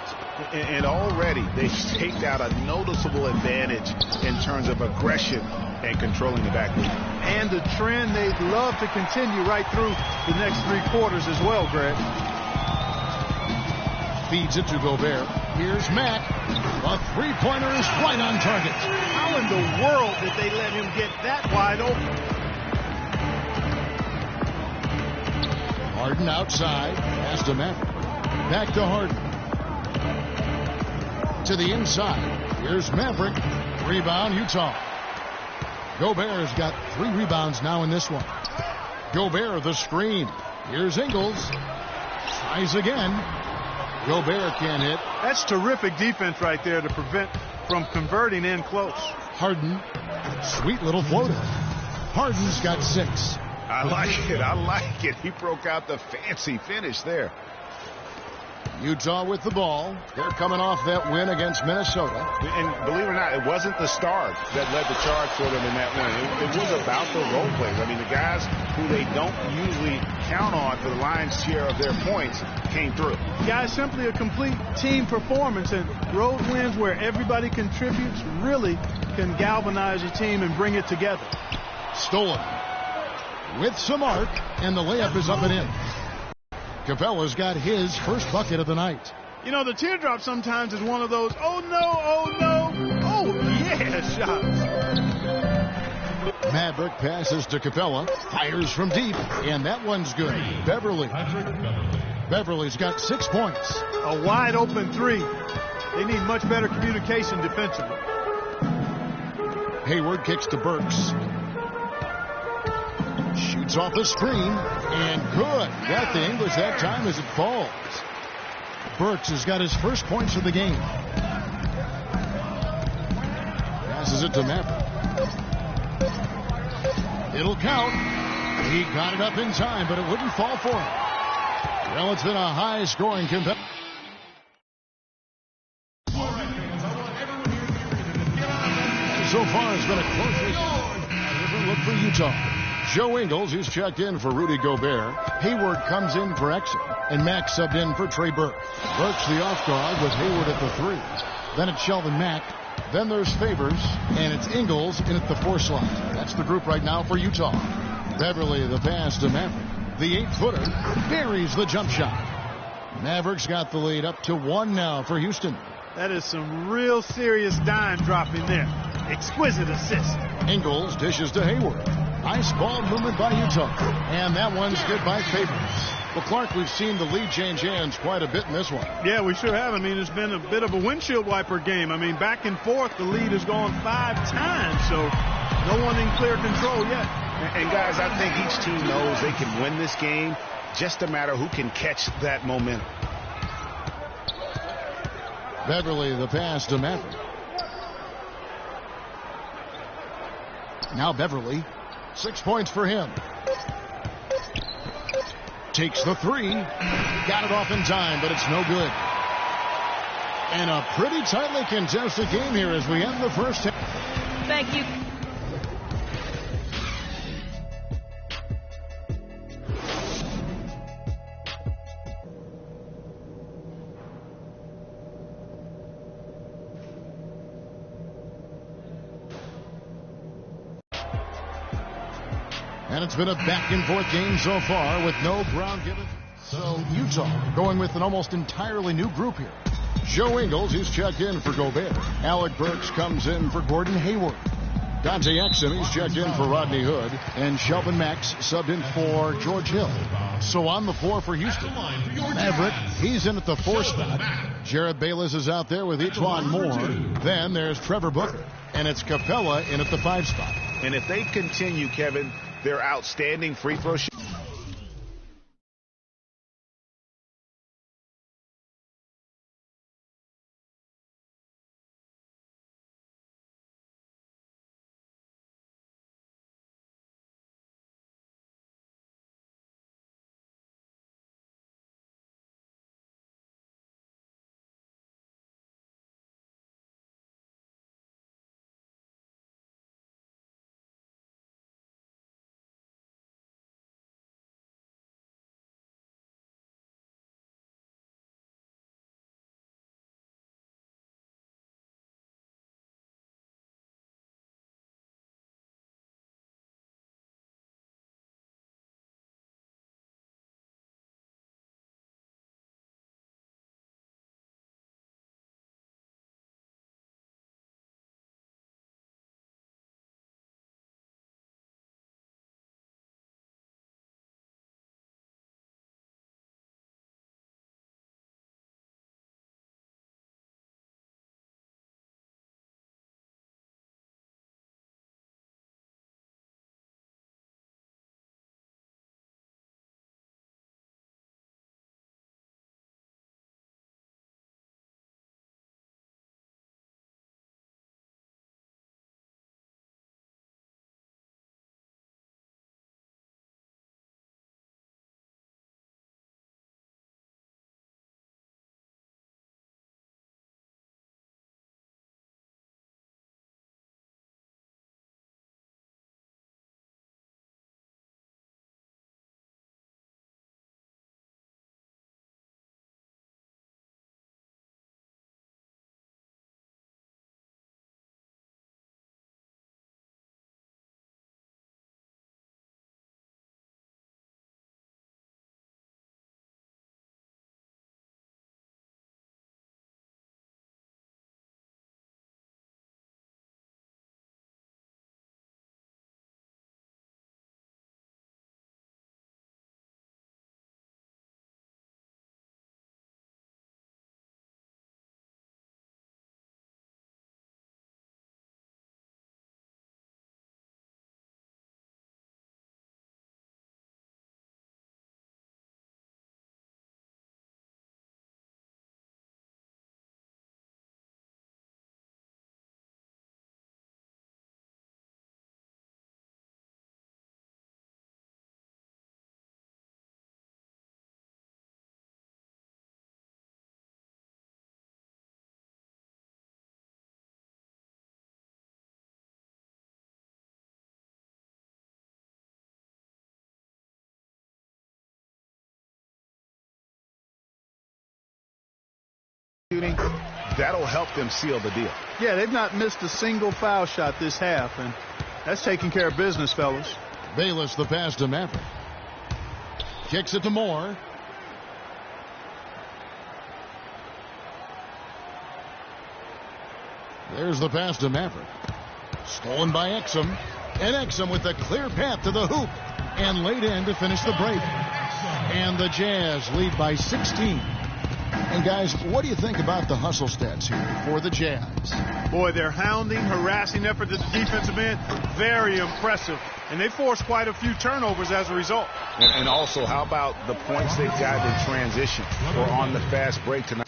And already they've staked out a noticeable advantage in terms of aggression and controlling the backcourt. And a trend they'd love to continue right through the next 3 quarters as well, Greg. Feeds it to Gobert. Here's Mack. A three-pointer is right on target. How in the world did they let him get that wide open? Harden outside. Pass to Maverick. Back to Harden. To the inside. Here's Maverick. Rebound, Utah. Gobert's got 3 rebounds now in this one. Gobert, the screen. Here's Ingles. Tries again. Gobert can't hit. That's terrific defense right there to prevent from converting in close. Harden, sweet little floater. Harden's got 6. I like it. I like it. He broke out the fancy finish there. Utah with the ball. They're coming off that win against Minnesota. And believe it or not, it wasn't the stars that led the charge for them in that win. It was about the role players. I mean, the guys who they don't usually count on for the lion's share of their points came through. Guys, simply a complete team performance, and road wins where everybody contributes really can galvanize a team and bring it together. Stolen with some arc, and the layup is up and in. Capella's got his first bucket of the night. You know, the teardrop sometimes is one of those, oh no, oh yeah shots. Maverick passes to Capella, fires from deep, and that one's good. Beverly's got 6 points. A wide open 3. They need much better communication defensively. Hayward kicks to Burks. Shoots off the screen, and good. Got the English that time as it falls. Burks has got his first points of the game. Passes it to Maverick. It'll count. He got it up in time, but it wouldn't fall for him. Well, it's been a high-scoring contest. So far, it's been a close look for Utah. Joe Ingles, who's checked in for Rudy Gobert. Hayward comes in for Exum, and Mack subbed in for Trey Burke. Burke's the off guard with Hayward at the 3. Then it's Shelvin Mack. Then there's Favors, and it's Ingles in at the 4 slot. That's the group right now for Utah. Beverly, the pass to Maverick. The 8-footer buries the jump shot. Mavericks got the lead up to 1 now for Houston. That is some real serious dime dropping there. Exquisite assist. Ingles dishes to Hayward. Nice ball movement by Utah. And that one's good by Favors. Well, Clark, we've seen the lead change hands quite a bit in this one. Yeah, we sure have. I mean, it's been a bit of a windshield wiper game. I mean, back and forth, the lead has gone 5 times, so no one in clear control yet. And guys, I think each team knows they can win this game. Just a matter who can catch that momentum. Beverly, the pass to Maverick. Now Beverly, 6 points for him. Takes the three. Got it off in time, but it's no good. And a pretty tightly contested game here as we end the first half. Thank you. And it's been a back-and-forth game so far with no ground given. So Utah going with an almost entirely new group here. Joe Ingles, he's checked in for Gobert. Alec Burks comes in for Gordon Hayward. Dante Exum, he's checked in for Rodney Hood. And Shelvin Max subbed in for George Hill. So on the floor for Houston, Maverick, he's in at the 4 spot. Jared Bayless is out there with Etuan Moore. Then there's Trevor Booker. And it's Capella in at the 5 spot. And if they continue, Kevin, their outstanding free throw shooting. That'll help them seal the deal. Yeah, they've not missed a single foul shot this half, and that's taking care of business, fellas. Bayless, the pass to Maverick. Kicks it to Moore. There's the pass to Maverick. Stolen by Exum. And Exum with a clear path to the hoop. And laid in to finish the break. And the Jazz lead by 16. And guys, what do you think about the hustle stats here for the Jazz? Boy, their hounding, harassing effort at the defensive end, very impressive. And they forced quite a few turnovers as a result. And also, how about the points they've got in transition or on the fast break tonight?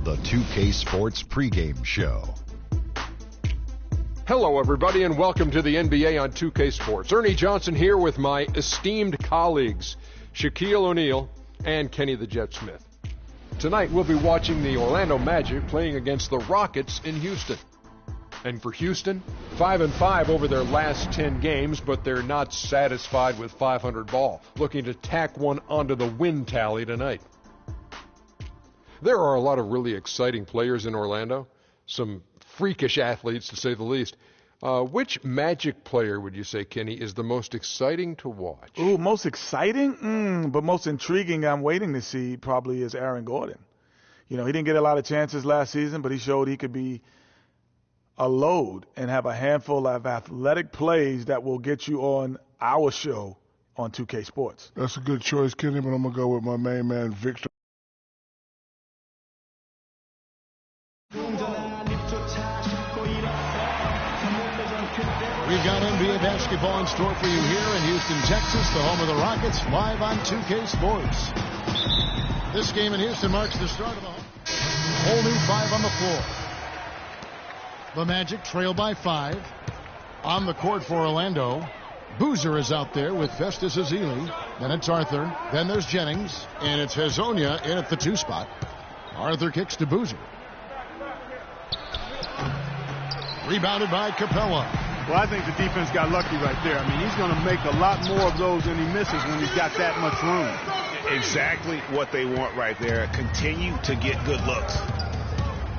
The 2K Sports pregame show. Hello, everybody, and welcome to the NBA on 2K Sports. Ernie Johnson here with my esteemed colleagues, Shaquille O'Neal and Kenny the Jet Smith. Tonight, we'll be watching the Orlando Magic playing against the Rockets in Houston. And for Houston, 5-5 over their last 10 games, but they're not satisfied with 500 ball, looking to tack one onto the win tally tonight. There are a lot of really exciting players in Orlando, some freakish athletes to say the least. Which Magic player would you say, Kenny, is the most exciting to watch? Ooh, most exciting? But most intriguing I'm waiting to see probably is Aaron Gordon. You know, he didn't get a lot of chances last season, but he showed he could be a load and have a handful of athletic plays that will get you on our show on 2K Sports. That's a good choice, Kenny, but I'm going to go with my main man, Victor. We've got NBA basketball in store for you here in Houston, Texas, the home of the Rockets, live on 2K Sports. This game in Houston marks the start of a whole new 5 on the floor. The Magic trail by 5. On the court for Orlando, Boozer is out there with Festus Ezeli. Then it's Arthur. Then there's Jennings. And it's Hezonja in at the 2 spot. Arthur kicks to Boozer. Rebounded by Capella. Well, I think the defense got lucky right there. I mean, he's going to make a lot more of those than he misses when he's got that much room. Exactly what they want right there. Continue to get good looks.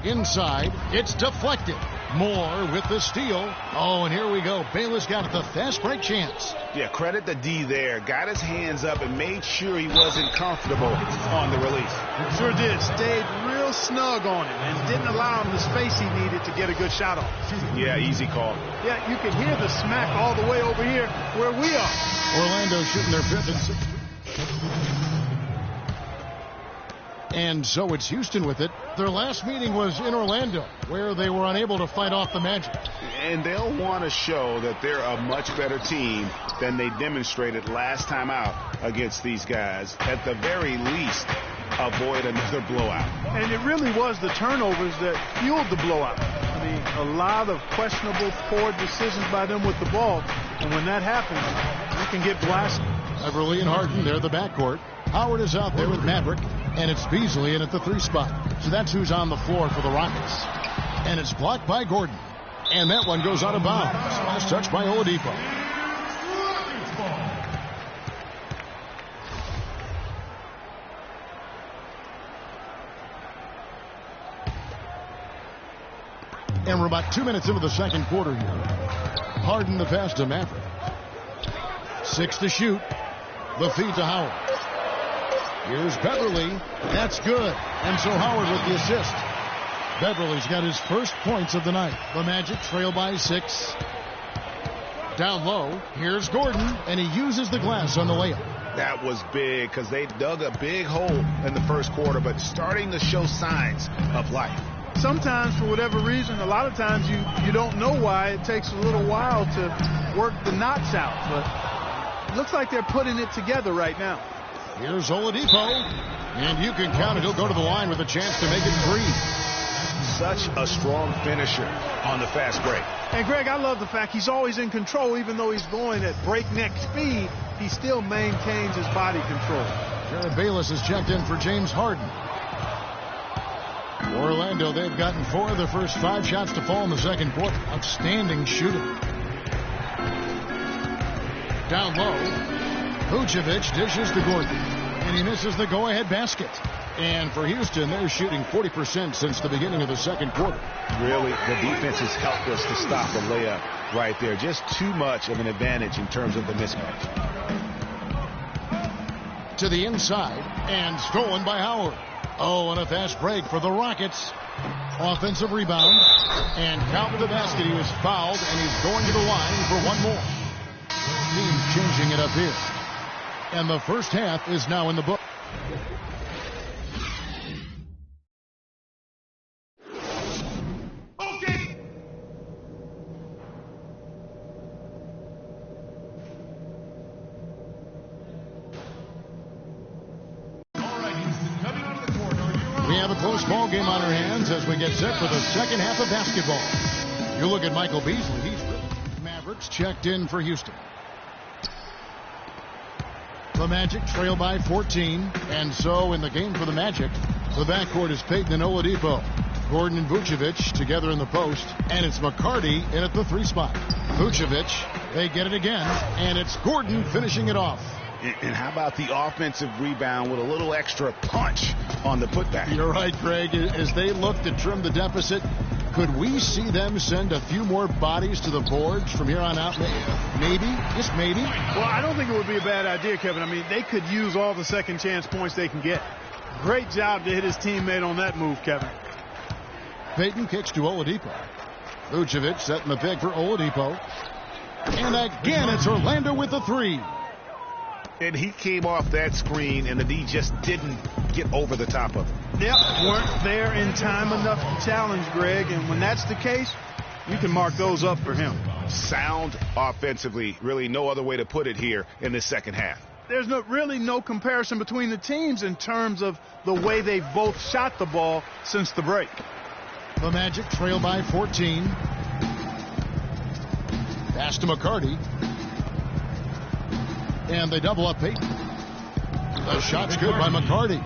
Inside, it's deflected. Moore with the steal. Oh, and here we go. Bayless got the fast break chance. Yeah, credit the D there. Got his hands up and made sure he wasn't comfortable on the release. Sure did. Stayed real snug on him and didn't allow him the space he needed to get a good shot off. Yeah, easy call. Yeah, you can hear the smack all the way over here where we are. Orlando shooting their 5th and 6th. And so it's Houston with it. Their last meeting was in Orlando, where they were unable to fight off the Magic. And they'll want to show that they're a much better team than they demonstrated last time out against these guys. At the very least, avoid another blowout. And it really was the turnovers that fueled the blowout. I mean, a lot of questionable, poor decisions by them with the ball. And when that happens, you can get blasted. Beverly and Harden, they're the backcourt. Howard is out there with Maverick, and it's Beasley in at the 3 spot. So that's who's on the floor for the Rockets. And it's blocked by Gordon. And that one goes out of bounds. Last touch by Oladipo. And we're about 2 minutes into the second quarter here. Harden the pass to Maverick. 6 to shoot. The feed to Howard. Here's Beverly. That's good. And so Howard with the assist. Beverly's got his first points of the night. The Magic trail by 6. Down low. Here's Gordon. And he uses the glass on the layup. That was big because they dug a big hole in the first quarter, but starting to show signs of life. Sometimes, for whatever reason, a lot of times you don't know why. It takes a little while to work the knots out. But it looks like they're putting it together right now. Here's Oladipo. And you can count it. He'll go to the line with a chance to make it 3. Such a strong finisher on the fast break. And, Greg, I love the fact he's always in control. Even though he's going at breakneck speed, he still maintains his body control. Jared Bayless is checked in for James Harden. Orlando, they've gotten 4 of the first 5 shots to fall in the second quarter. Outstanding shooting. Down low. Vucevic dishes to Gordon. And he misses the go-ahead basket. And for Houston, they're shooting 40% since the beginning of the second quarter. Really, the defense has helped us to stop the layup right there. Just too much of an advantage in terms of the mismatch. To the inside, and stolen by Howard. Oh, and a fast break for the Rockets. Offensive rebound. And count the basket. He was fouled, and he's going to the line for one more. Teams changing it up here. And the first half is now in the book. Okay. All right, Houston, coming onto the court. We have a close ball game on our hands as we get set for the second half of basketball. You look at Michael Beasley. He's really Mavericks checked in for Houston. The Magic trail by 14. And so in the game for the Magic, the backcourt is Payton and Oladipo. Gordon and Vucevic together in the post. And it's McCarty in at the 3 spot. Vucevic, they get it again. And it's Gordon finishing it off. And how about the offensive rebound with a little extra punch on the putback? You're right, Greg. As they look to trim the deficit, could we see them send a few more bodies to the boards from here on out? Maybe, just maybe. Well, I don't think it would be a bad idea, Kevin. I mean, they could use all the second chance points they can get. Great job to hit his teammate on that move, Kevin. Payton kicks to Oladipo. Vucevic setting the pick for Oladipo. And again, it's Orlando with the 3. And he came off that screen, and the D just didn't get over the top of it. Yep, weren't there in time enough to challenge, Greg. And when that's the case, you can mark those up for him. Sound offensively, really no other way to put it here in the second half. There's really no comparison between the teams in terms of the way they've both shot the ball since the break. The Magic trail by 14. Pass to McCarty. And they double up Payton. The shot's good by McCarty.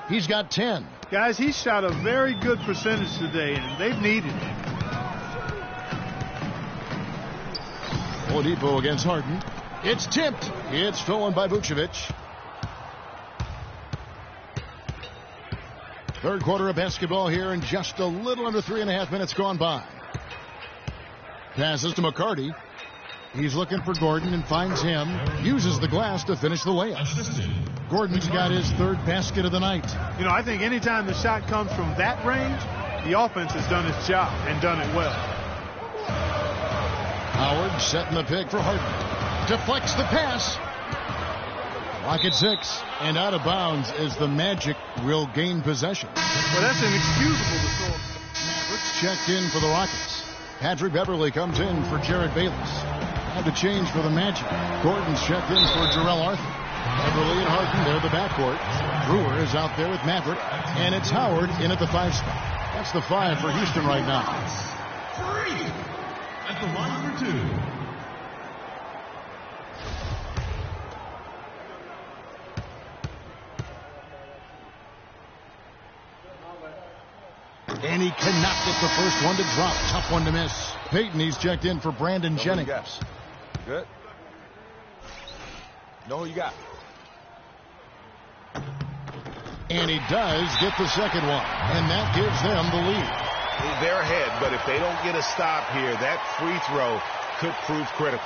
He's got 10. Guys, he shot a very good percentage today, and they've needed it. Oladipo against Harden. It's tipped. It's stolen by Vucevic. Third quarter of basketball here, and just a little under 3.5 minutes gone by. Passes to McCarty. He's looking for Gordon and finds him. Uses the glass to finish the layup. Gordon's got his 3rd basket of the night. You know, I think anytime the shot comes from that range, the offense has done its job and done it well. Howard setting the pick for Harden. Deflects the pass. Rocket 6, and out of bounds as the Magic will gain possession. Well, that's inexcusable to throw. Mavericks checked in for the Rockets. Patrick Beverly comes in for Jared Bayless. Had to change for the Magic. Gordon's checked in for Jarrell Arthur. Beverly and Harden, they're the backcourt. Brewer is out there with Maverick, and it's Howard in at the 5 spot. That's the 5 for Houston right now. 3 at the line for 2. And he cannot get the first one to drop. Tough one to miss. Peyton, he's checked in for Brandon Jennings. Good. Know who you got. And he does get the second one. And that gives them the lead. They're ahead, but if they don't get a stop here, that free throw could prove critical.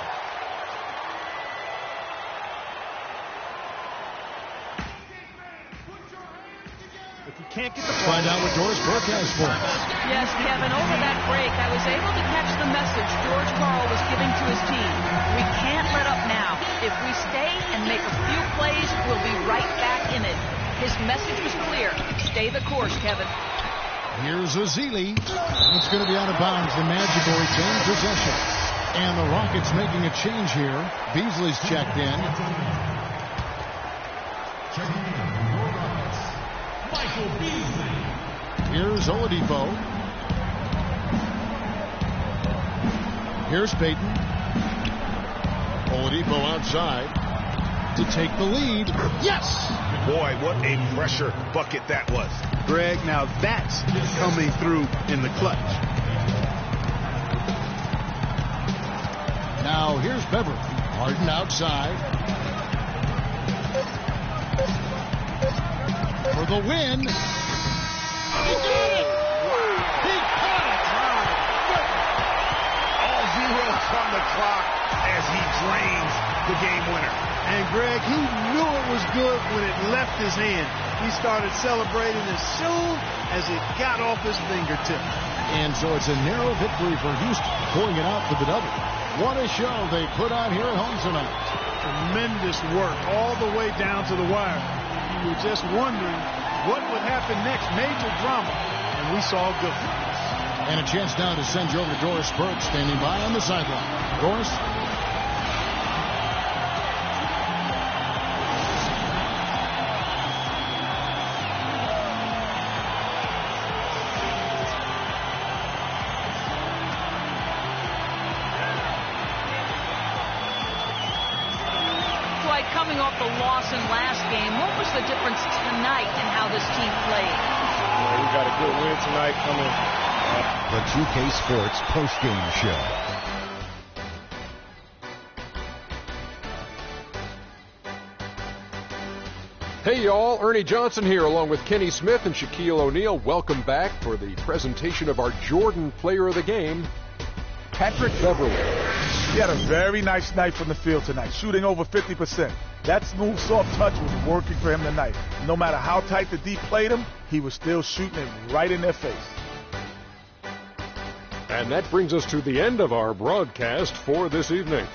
If you can't get the Find out what Doris Burke has for us. Yes, Kevin, over that break, I was able to catch the message George Karl was giving to his team. We can't let up now. If we stay and make a few plays, we'll be right back in it. His message was clear. Stay the course, Kevin. Here's Azili. It's going to be out of bounds. The Magic will retain possession. And the Rockets making a change here. Beasley's checked in. Michael Beasley. Here's Oladipo. Here's Peyton. Oladipo outside to take the lead. Yes! Boy, what a pressure bucket that was. Greg, now that's coming through in the clutch. Now here's Beverly. Harden outside. For the win. He got it! He got it! All zeros on the clock as he drains the game winner. And Greg, he knew it was good when it left his hand. He started celebrating as soon as it got off his fingertip. And so it's a narrow victory for Houston, pulling it out for the double. What a show they put on here at home tonight. Tremendous work all the way down to the wire. You were just wondering what would happen next. Major drama, and we saw good ones. And a chance now to send you over to Doris Burke, standing by on the sideline. Doris? Coming off the loss in last game, what was the difference tonight in how this team played? We got a good win tonight coming. The 2K Sports postgame show. Hey y'all, Ernie Johnson here along with Kenny Smith and Shaquille O'Neal. Welcome back for the presentation of our Jordan Player of the Game, Patrick Beverly. He had a very nice night from the field tonight, shooting over 50%. That smooth, soft touch was working for him tonight. No matter how tight the D played him, he was still shooting it right in their face. And that brings us to the end of our broadcast for this evening.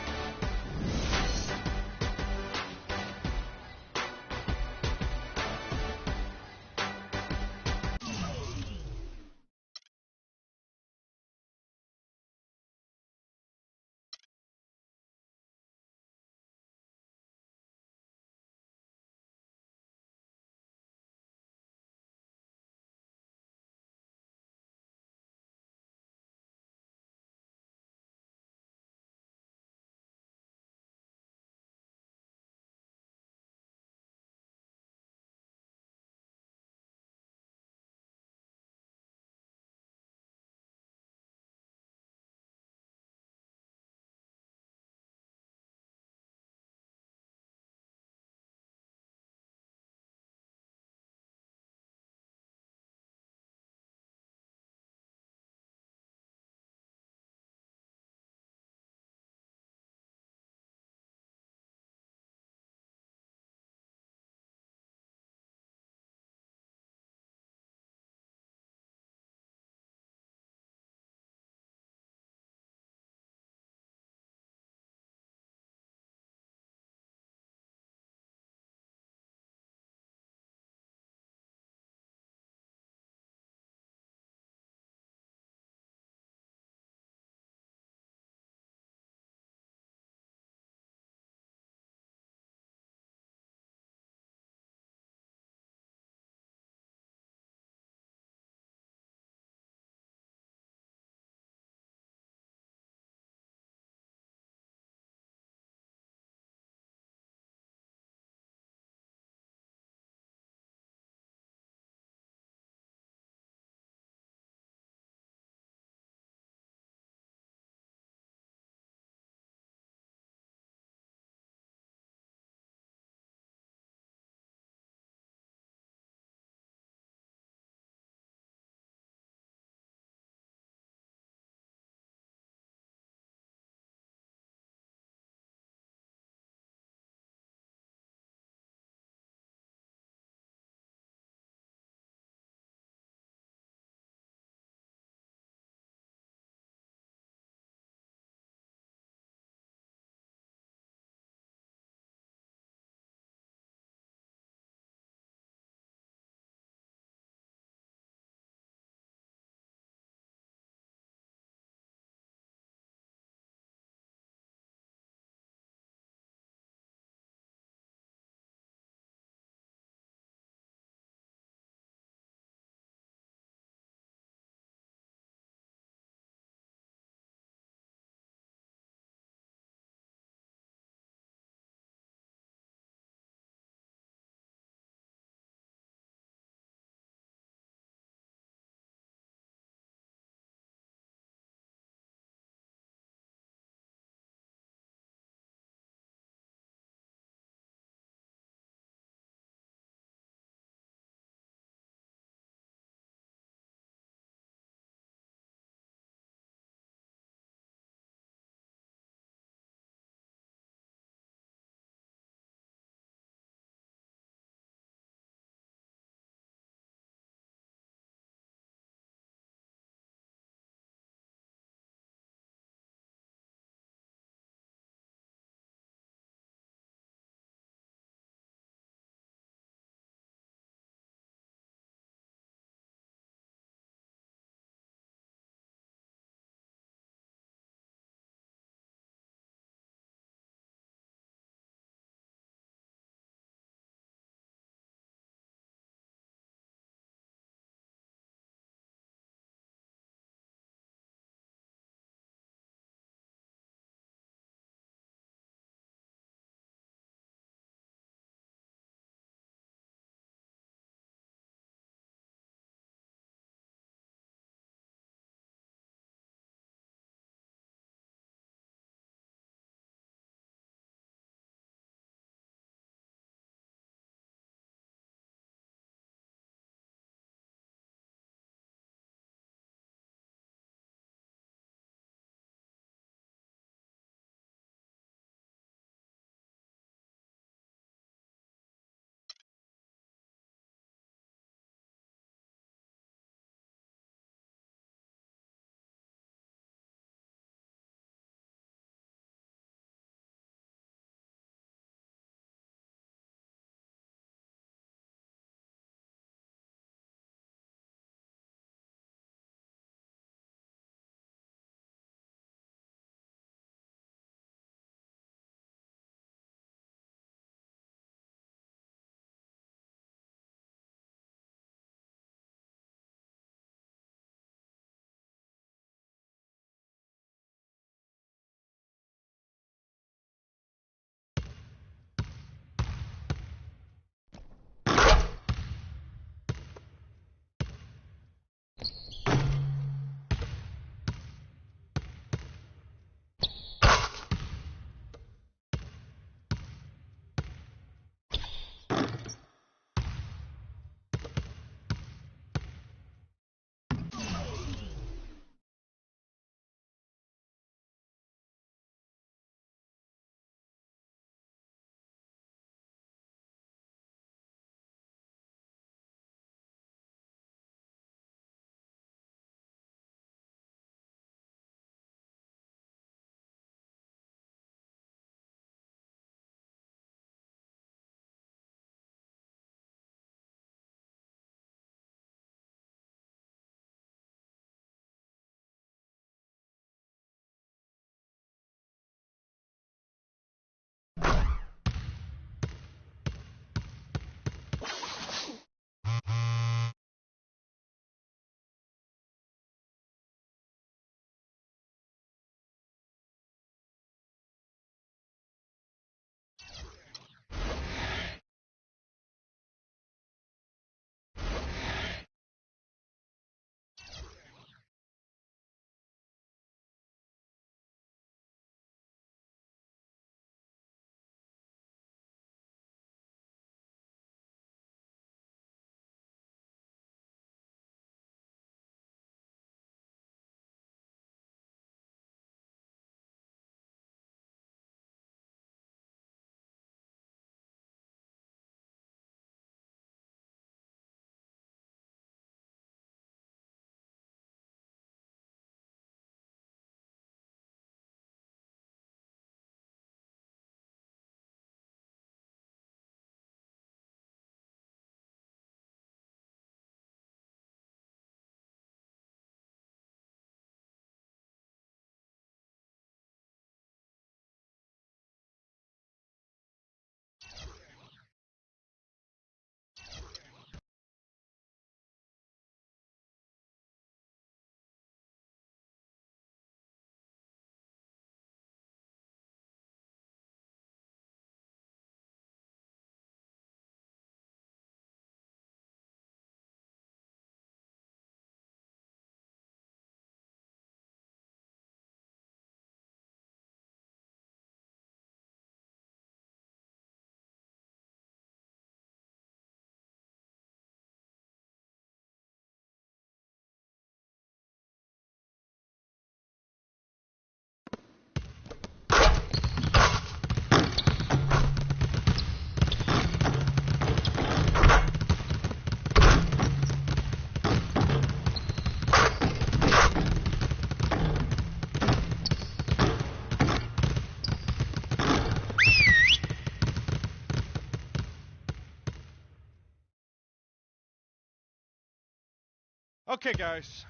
Okay, guys.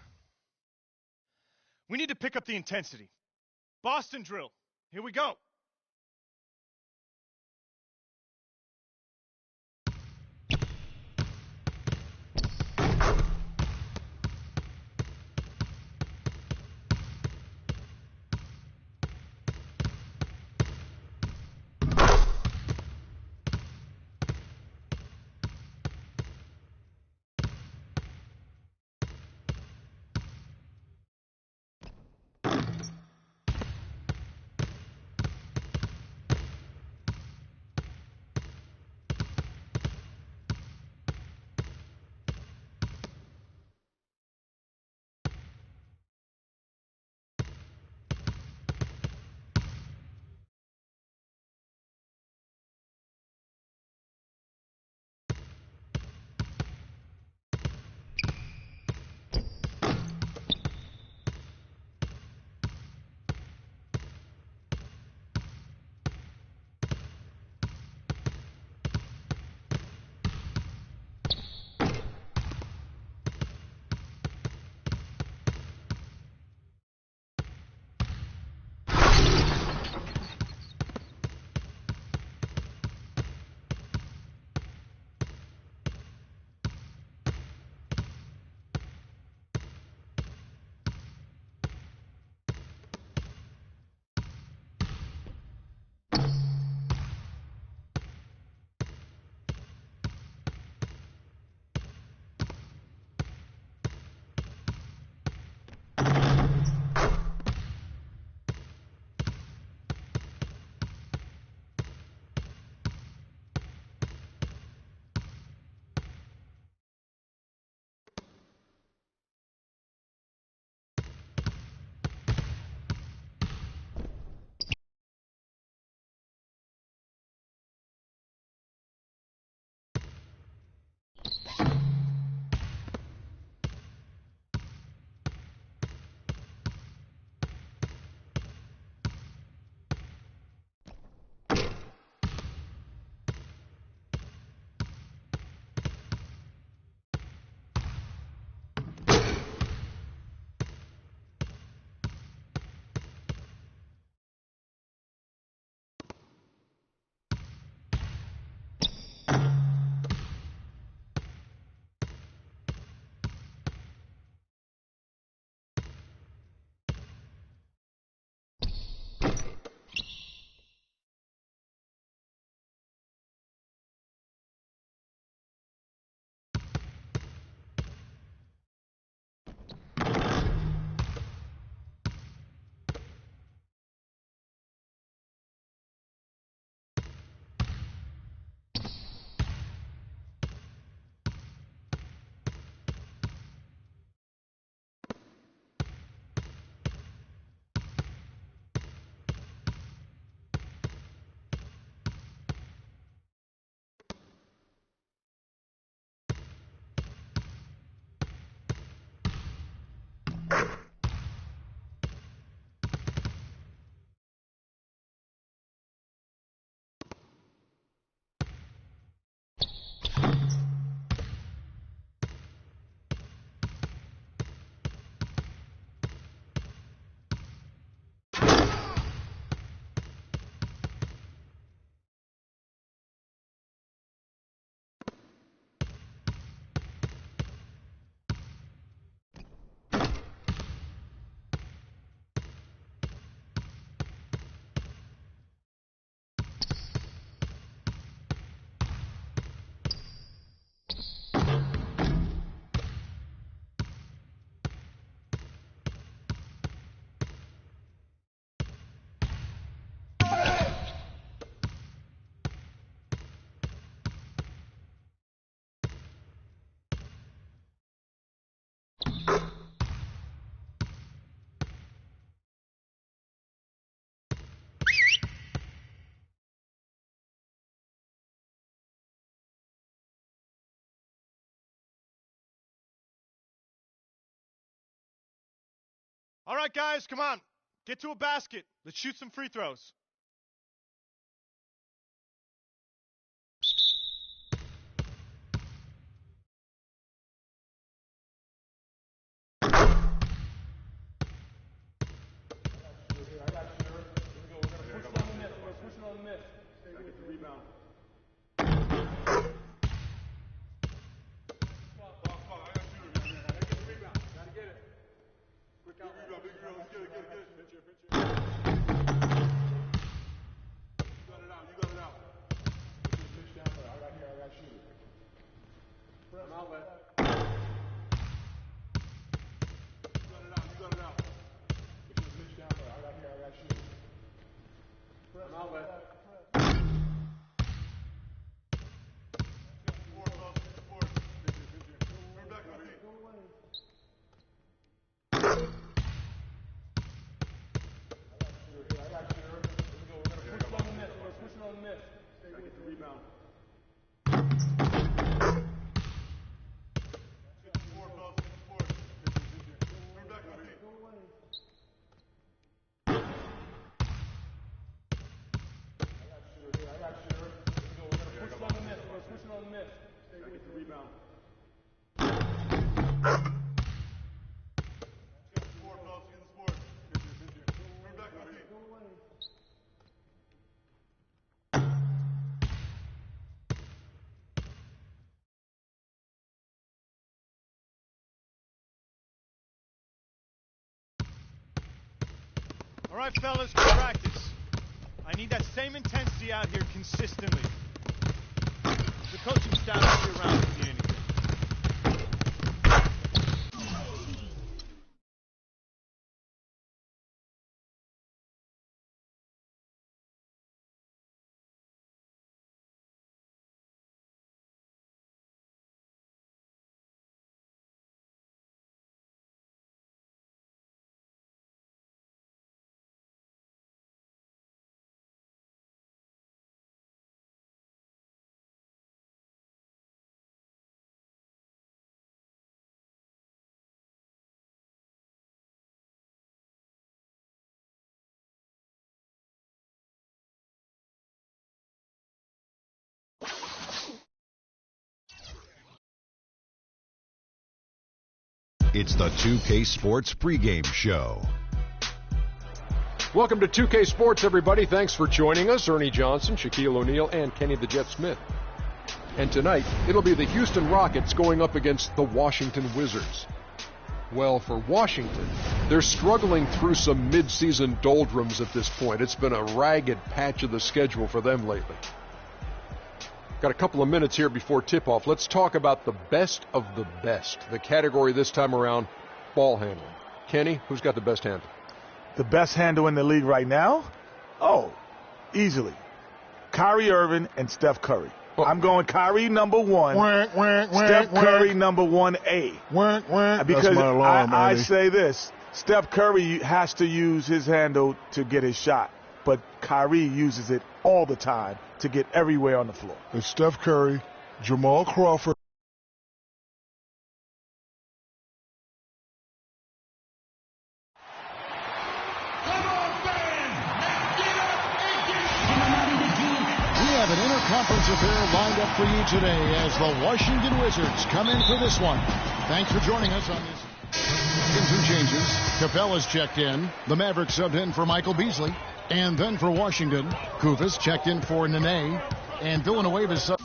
We need to pick up the intensity. Boston drill. Here we go. All right, guys, come on. Get to a basket. Let's shoot some free throws. All right, fellas, for practice. I need that same intensity out here consistently. The coaching staff will be around if you need anything. It's the 2K Sports pregame show. Welcome to 2K Sports, everybody. Thanks for joining us. Ernie Johnson, Shaquille O'Neal, and Kenny the Jet Smith. And tonight, it'll be the Houston Rockets going up against the Washington Wizards. Well, for Washington, they're struggling through some mid-season doldrums at this point. It's been a ragged patch of the schedule for them lately. Got a couple of minutes here before tip-off. Let's talk about the best of the best. The category this time around, ball handling. Kenny, who's got the best handle? The best handle in the league right now? Oh, easily. Kyrie Irving and Steph Curry. I'm going Kyrie number one, Steph Curry number 1A. Because That's my alarm, I Andy. say this, Steph Curry has to use his handle to get his shot, but Kyrie uses it all the time to get everywhere on the floor. It's Steph Curry, Jamal Crawford. We have an interconference affair lined up for you today as the Washington Wizards come in for this one. Thanks for joining us on this. Some changes. Capella's checked in. The Mavericks subbed in for Michael Beasley. And then for Washington, Kufis checked in for Nene. And Villanueva's sub.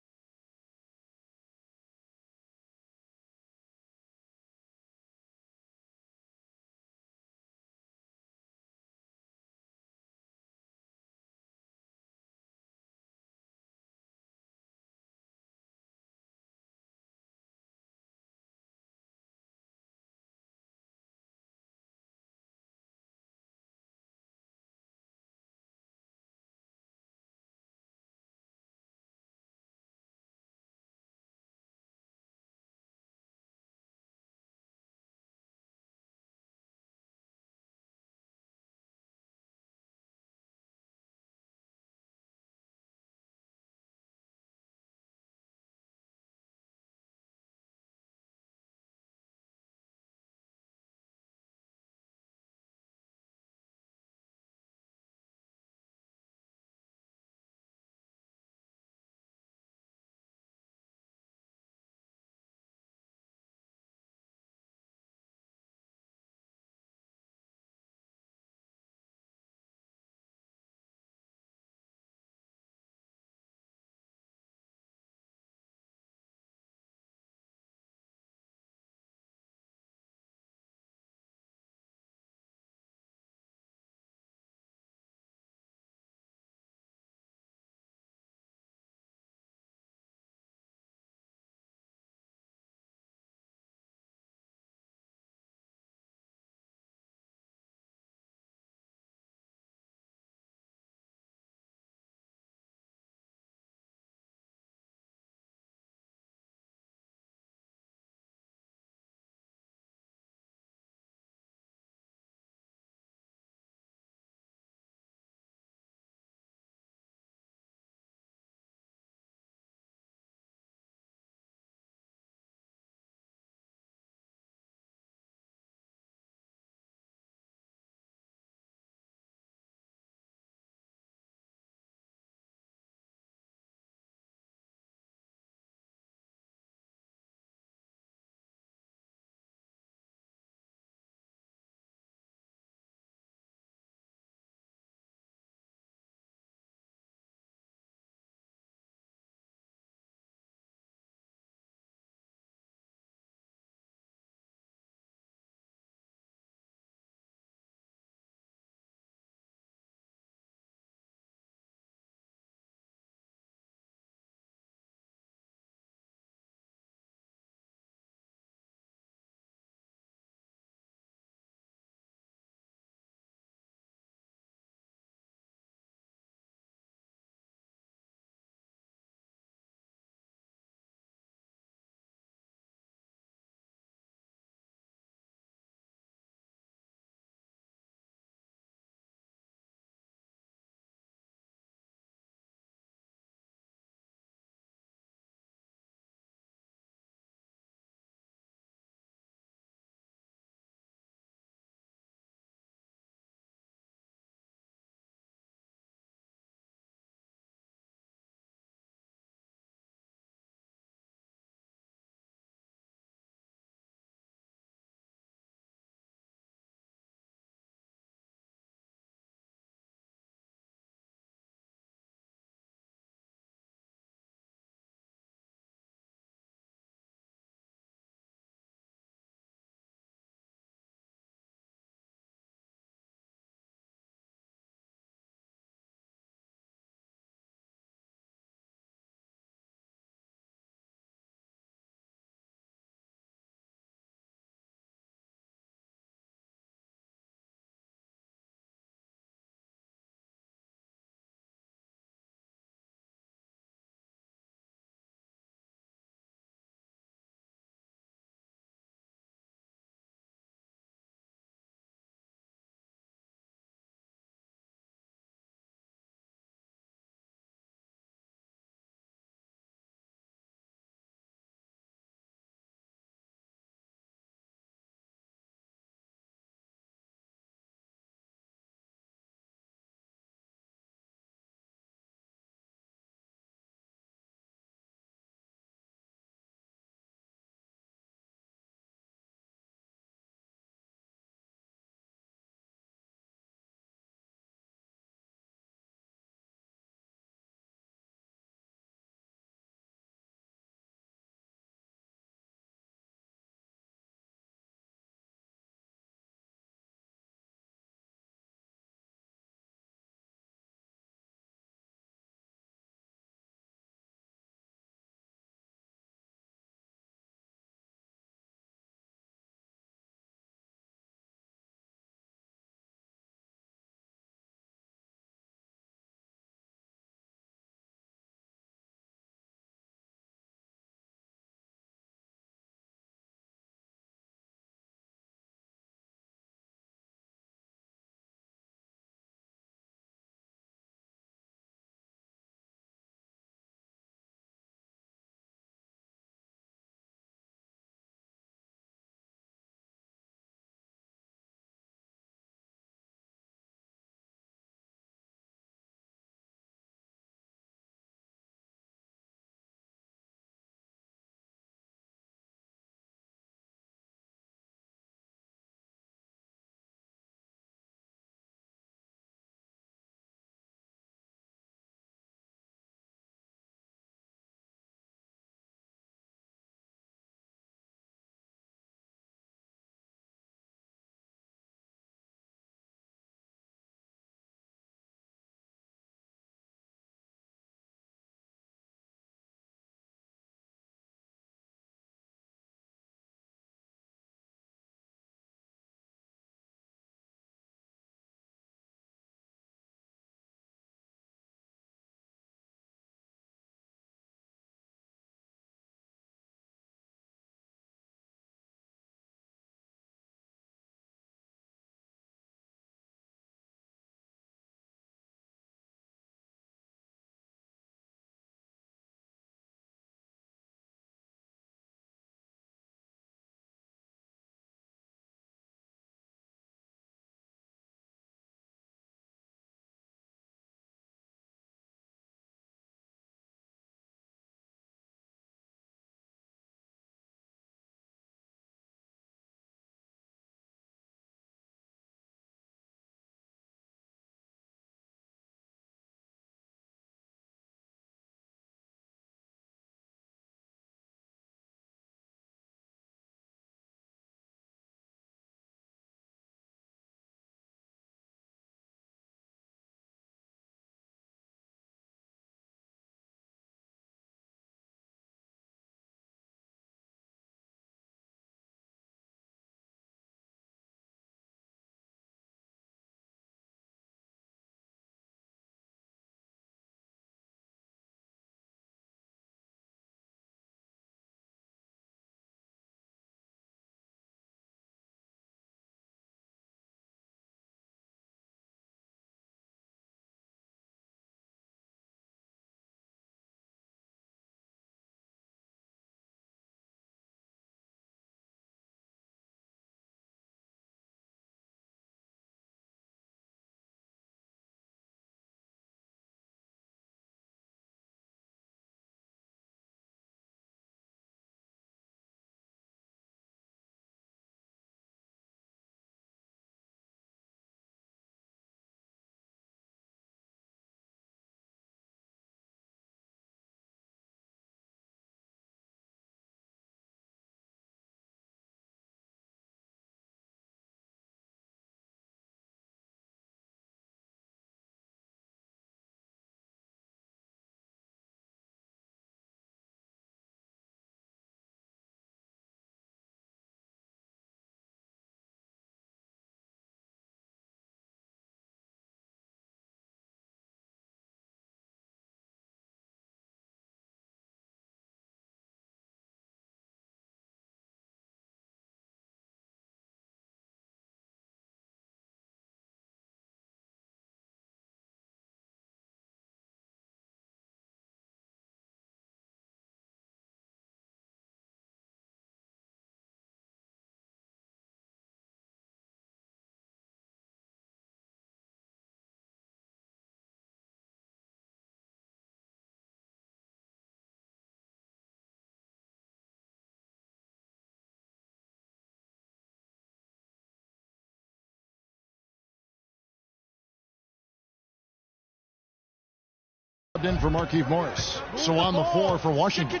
in for Markieff Morris. So on the floor for Washington,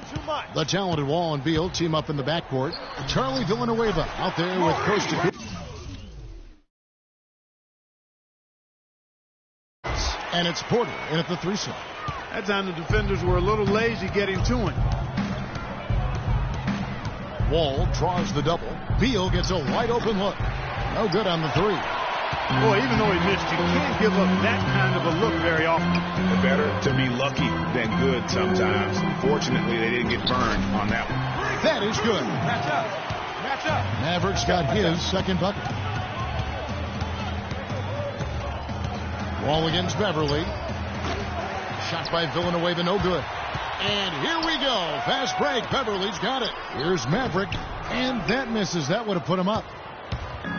the talented Wall and Beal team up in the backcourt. Charlie Villanueva out there with coast to coast. And it's Porter in at the 3 slot. That time the defenders were a little lazy getting to him. Wall draws the double. Beal gets a wide open look. No good on the 3. Boy, even though he missed, you can't give up that kind of a look very often. Better to be lucky than good sometimes. Fortunately, they didn't get burned on that one. That is good. Match up. Match up. Mavericks got his second bucket. Wall against Beverly. Shot by Villanueva, no good. And here we go. Fast break. Beverly's got it. Here's Maverick. And that misses. That would have put him up.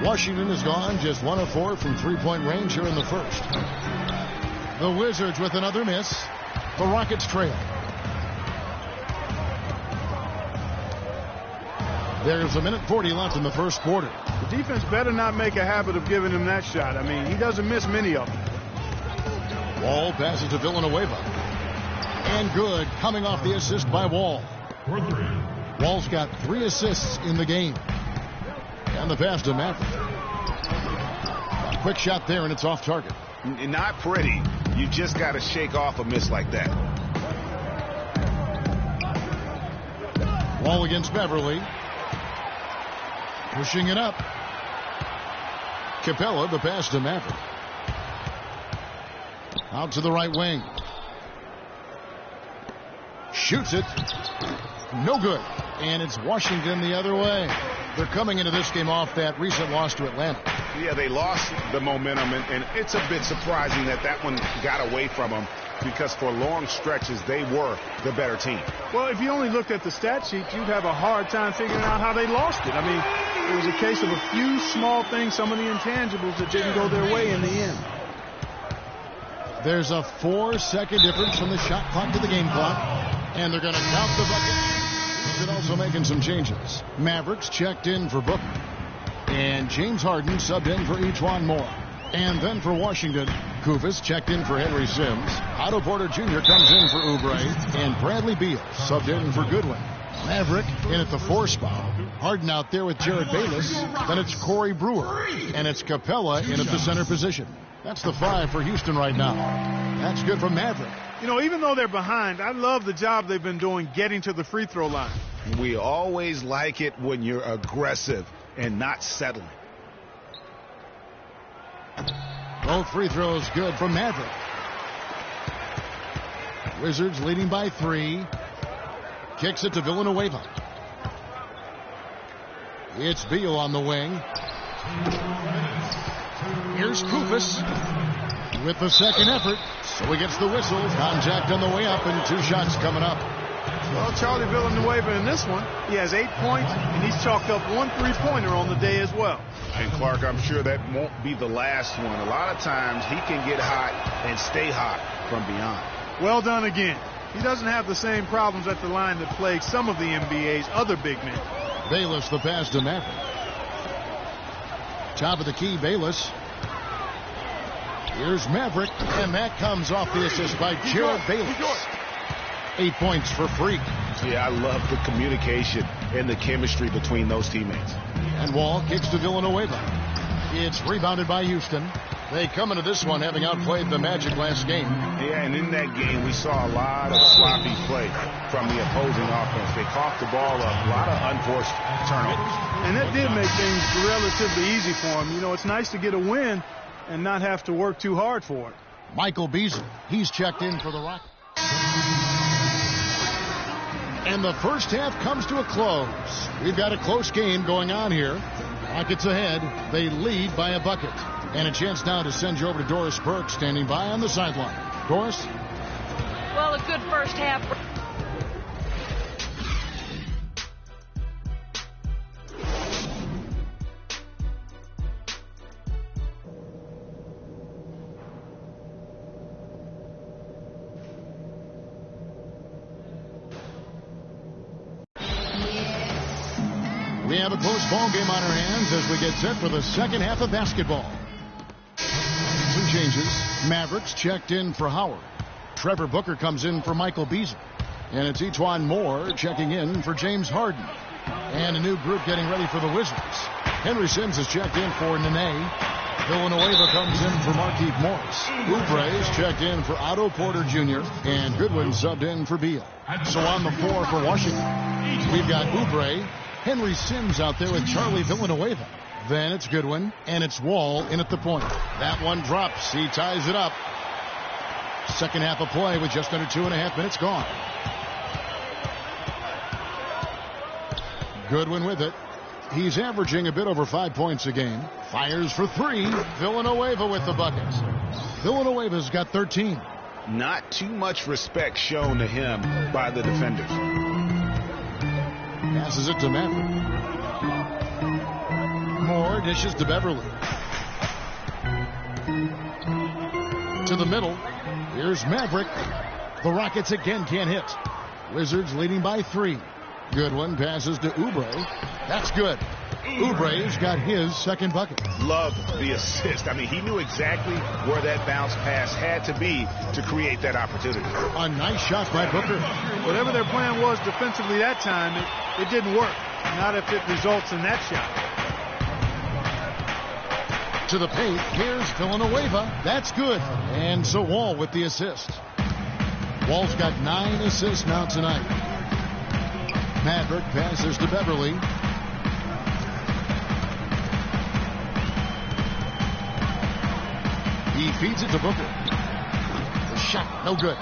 Washington has gone just 1 of 4 from three-point range here in the first. The Wizards with another miss. The Rockets trail. There's a minute 40 left in the first quarter. The defense better not make a habit of giving him that shot. I mean, he doesn't miss many of them. Wall passes to Villanueva. And good, coming off the assist by Wall. Wall's got 3 assists in the game. And the pass to Maverick. A quick shot there, and it's off target. Not pretty. You just got to shake off a miss like that. Wall against Beverly. Pushing it up. Capella, the pass to Maverick. Out to the right wing. Shoots it. No good. And it's Washington the other way. They're coming into this game off that recent loss to Atlanta. Yeah, they lost the momentum, and it's a bit surprising that that one got away from them, because for long stretches they were the better team. Well, if you only looked at the stat sheet, you'd have a hard time figuring out how they lost it. I mean, it was a case of a few small things, some of the intangibles that didn't go their way in the end. There's a 4-second difference from the shot clock to the game clock, and they're going to count the bucket. They're also making some changes. Mavericks checked in for Booker, and James Harden subbed in for Ejuan Moore. And then for Washington, Kufis checked in for Henry Sims. Otto Porter Jr. comes in for Oubre, and Bradley Beal subbed in for Goodwin. Maverick in at the 4 spot. Harden out there with Jared Bayless. Then it's Corey Brewer, and it's Capella in at the center position. That's the 5 for Houston right now. That's good from Maverick. You know, even though they're behind, I love the job they've been doing getting to the free throw line. We always like it when you're aggressive and not settling. Both free throws good from Maverick. Wizards leading by 3. Kicks it to Villanueva. It's Beal on the wing. Here's Kufis with the second effort. So he gets the whistle. Contact on the way up, and 2 shots coming up. Well, Charlie Villanueva in this one, he has 8 points, and he's chalked up 1 3-pointer on the day as well. And Clark, I'm sure that won't be the last one. A lot of times he can get hot and stay hot from beyond. Well done again. He doesn't have the same problems at the line that plague some of the NBA's other big men. Bayless the pass to Maverick. Top of the key, Bayless. Here's Maverick, and that comes off the assist by Jared Bayless. 8 points for Freak. Yeah, I love the communication and the chemistry between those teammates. And Wall kicks to Villanueva. It's rebounded by Houston. They come into this one having outplayed the Magic last game. Yeah, and in that game we saw a lot of sloppy play from the opposing offense. They coughed the ball up, a lot of unforced turnovers. And that did make things relatively easy for them. You know, it's nice to get a win and not have to work too hard for it. Michael Beasley, he's checked in for the Rockets. And the first half comes to a close. We've got a close game going on here. Rockets ahead. They lead by a bucket. And a chance now to send you over to Doris Burke, standing by on the sideline. Doris? Well, a good first half. We have a close ball game on our hands as we get set for the second half of basketball. Some changes. Mavericks checked in for Howard. Trevor Booker comes in for Michael Beasley. And it's Etuan Moore checking in for James Harden. And a new group getting ready for the Wizards. Henry Sims is checked in for Nene. Villanueva comes in for Markieff Morris. Oubre is checked in for Otto Porter Jr. And Goodwin subbed in for Beal. So on the floor for Washington, we've got Oubre, Henry Sims out there with Charlie Villanueva. Then it's Goodwin, and it's Wall in at the point. That one drops. He ties it up. Second half of play with just under 2.5 minutes gone. Goodwin with it. He's averaging a bit over 5 points a game. Fires for three. Villanueva with the bucket. Villanueva's got 13. Not too much respect shown to him by the defenders. Passes it to Maverick. Moore dishes to Beverly. To the middle. Here's Maverick. The Rockets again can't hit. Wizards leading by 3. Goodwin passes to Oubre. That's good. Oubre's got his second bucket. Love the assist. I mean, he knew exactly where that bounce pass had to be to create that opportunity. A nice shot by Booker. Whatever their plan was defensively that time, it didn't work. Not if it results in that shot. To the paint. Here's Villanueva. That's good. And so Wall with the assist. Wall's got 9 assists now tonight. Maverick passes to Beverly. He feeds it to Booker. The shot, no good.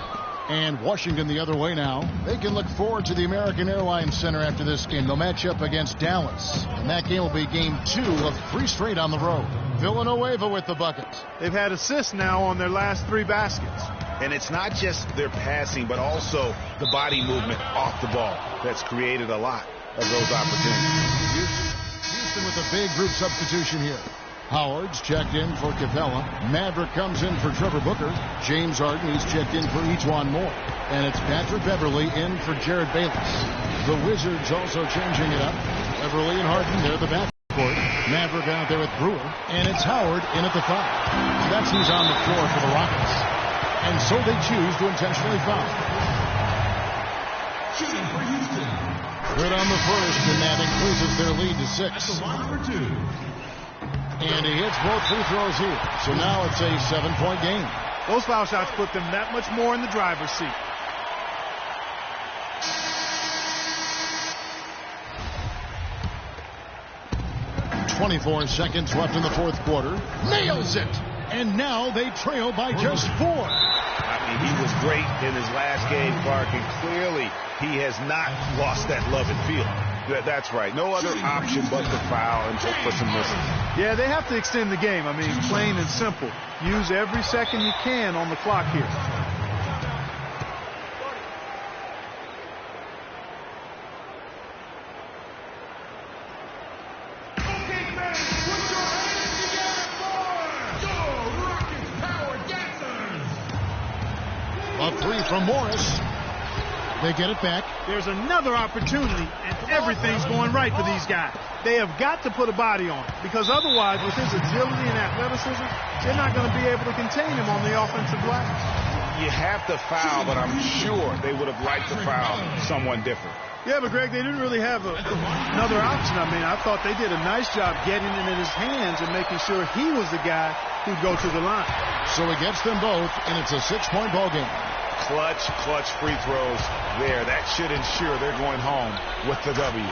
And Washington the other way now. They can look forward to the American Airlines Center after this game. They'll match up against Dallas. And that game will be game 2 of 3 straight on the road. Villanueva with the bucket. They've had assists now on their last 3 baskets. And it's not just their passing, but also the body movement off the ball that's created a lot of those opportunities. Houston with a big group substitution here. Howard's checked in for Capella. Maverick comes in for Trevor Booker. James Harden, he's checked in for Etuan Moore. And it's Patrick Beverly in for Jared Bayless. The Wizards also changing it up. Beverly and Harden, they're the backcourt. Maverick out there with Brewer. And it's Howard in at the 5. So that's who's on the floor for the Rockets. And so they choose to intentionally foul. Shooting for Houston. Good on the first, and that increases their lead to 6. That's the line for 2. And he hits both free throws here. So now it's a 7-point game. Those foul shots put them that much more in the driver's seat. .24 seconds left in the fourth quarter. Nails it! And now they trail by just 4. I mean, he was great in his last game, Clark, and clearly he has not lost that love and feel. That's right. No other option but to foul and hope for some misses. Yeah, they have to extend the game. I mean, plain and simple. Use every second you can on the clock here. Okay, fans, put your hands together for the Rockets Power Dancers. A 3 from Morris. They get it back. There's another opportunity, and everything's going right for these guys. They have got to put a body on it, because otherwise, with his agility and athleticism, they're not going to be able to contain him on the offensive glass. You have to foul, but I'm sure they would have liked to foul someone different. Yeah, but Greg, they didn't really have another option. I mean, I thought they did a nice job getting it in his hands and making sure he was the guy who'd go to the line. So he gets them both, and it's a 6-point ball game. Clutch free throws there. That should ensure they're going home with the W.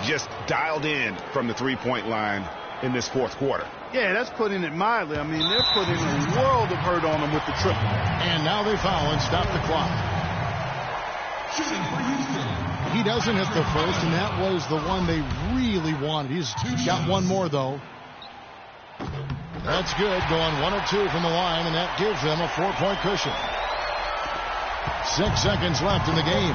Just dialed in from the 3-point line in this fourth quarter. Yeah, that's putting it mildly. I mean, they're putting a world of hurt on them with the triple. And now they foul and stop the clock. Shooting for Houston. He doesn't hit the first, and that was the one they really wanted. He's got one more, though. That's good, going 1 of 2 from the line, and that gives them a 4-point cushion. 6 seconds left in the game.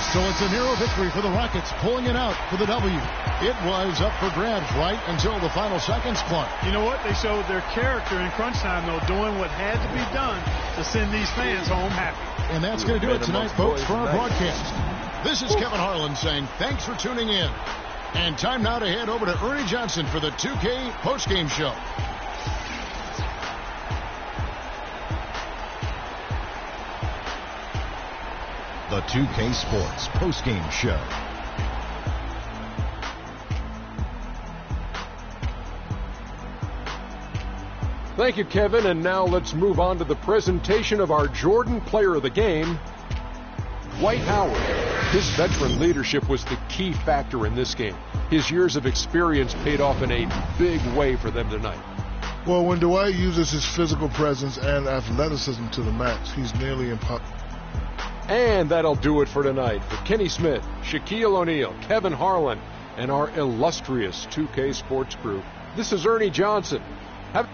So it's a narrow victory for the Rockets, pulling it out for the W. It was up for grabs right until the final seconds, Clark. You know what? They showed their character in crunch time, though, doing what had to be done to send these fans home happy. And that's going to do it tonight, folks, for our broadcast. This is Kevin Harlan saying thanks for tuning in. And time now to head over to Ernie Johnson for the 2K postgame show. 2K Sports postgame show. Thank you, Kevin. And now let's move on to the presentation of our Jordan Player of the Game, Dwight Howard. His veteran leadership was the key factor in this game. His years of experience paid off in a big way for them tonight. Well, when Dwight uses his physical presence and athleticism to the max, he's nearly impossible. And that'll do it for tonight. For Kenny Smith, Shaquille O'Neal, Kevin Harlan, and our illustrious 2K Sports crew, this is Ernie Johnson. Have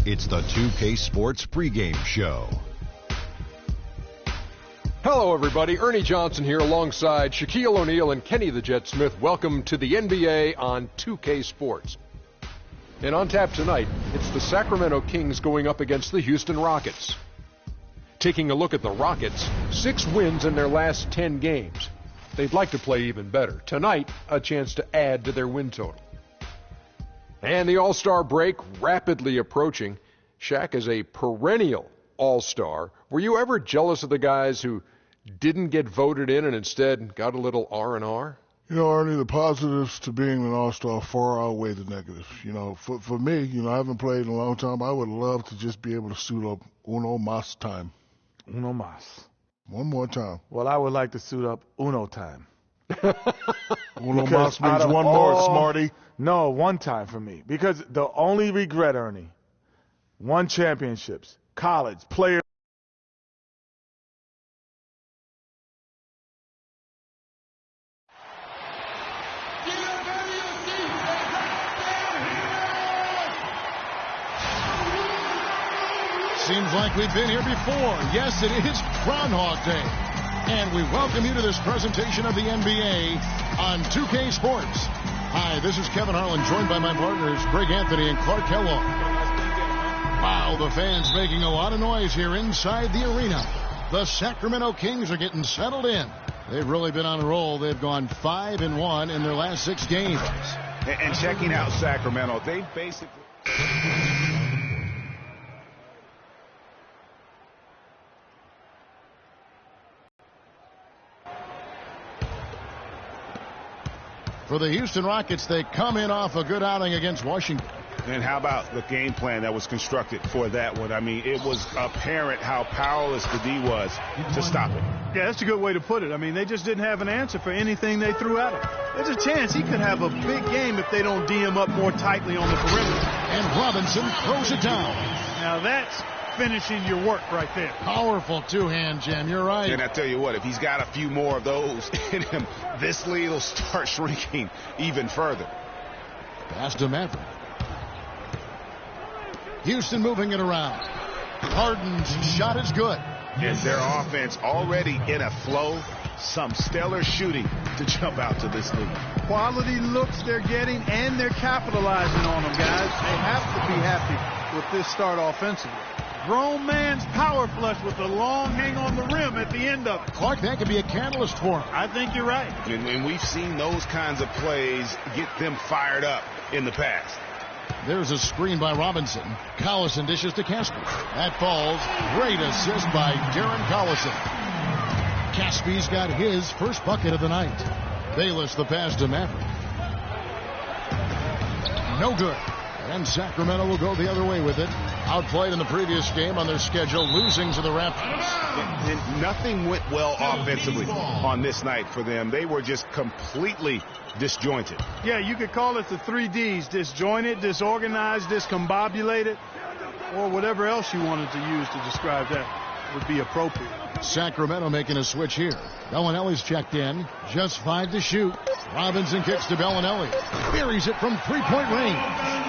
It's the 2K Sports pregame show. Hello, everybody. Ernie Johnson here alongside Shaquille O'Neal and Kenny the Jet Smith. Welcome to the NBA on 2K Sports. And on tap tonight, it's the Sacramento Kings going up against the Houston Rockets. Taking a look at the Rockets, 6 wins in their last 10 games. They'd like to play even better. Tonight, a chance to add to their win total. And the All-Star break rapidly approaching. Shaq is a perennial All-Star. Were you ever jealous of the guys who didn't get voted in and instead got a little R&R? You know, Ernie, the positives to being an All-Star far outweigh the negatives. You know, for me, I haven't played in a long time. I would love to just be able to suit up uno mas time. Uno mas. One more time. Well, I would like to suit up uno time. Uno mas means one more, smarty. No, one time for me. Because the only regret, Ernie, won championships, college, player. Seems like we've been here before. Yes, it is Groundhog Day. And we welcome you to this presentation of the NBA on 2K Sports. Hi, this is Kevin Harlan, joined by my partners, Greg Anthony and Clark Kellogg. Wow, the fans making a lot of noise here inside the arena. The Sacramento Kings are getting settled in. They've really been on a roll. They've gone 5-1 in their last 6 games. And checking out Sacramento, they basically... For the Houston Rockets, they come in off a good outing against Washington. And how about the game plan that was constructed for that one? I mean, it was apparent how powerless the D was to stop it. Yeah, that's a good way to put it. I mean, they just didn't have an answer for anything they threw at him. There's a chance he could have a big game if they don't D him up more tightly on the perimeter. And Robinson throws it down. Now that's finishing your work right there. Powerful two-hand jam, you're right. And I tell you what, if he's got a few more of those in him, this lead will start shrinking even further. Pass to Maverick. Houston moving it around. Harden's shot is good. And their offense already in a flow. Some stellar shooting to jump out to this lead. Quality looks they're getting, and they're capitalizing on them, guys. They have to be happy with this start offensively. Grown man's power flush with a long hang on the rim at the end of it. Clark, that could be a catalyst for him. I think you're right. And we've seen those kinds of plays get them fired up in the past. There's a screen by Robinson. Collison dishes to Caspi. That falls. Great assist by Darren Collison. Caspi's got his first bucket of the night. Bayless the pass to Maverick. No good. And Sacramento will go the other way with it. Outplayed in the previous game on their schedule, losing to the Raptors. And nothing went well offensively on this night for them. They were just completely disjointed. Yeah, you could call it the 3 Ds. Disjointed, disorganized, discombobulated, or whatever else you wanted to use to describe that would be appropriate. Sacramento making a switch here. Bellinelli's checked in. Just 5 to shoot. Robinson kicks to Bellinelli. Buries it from 3-point range.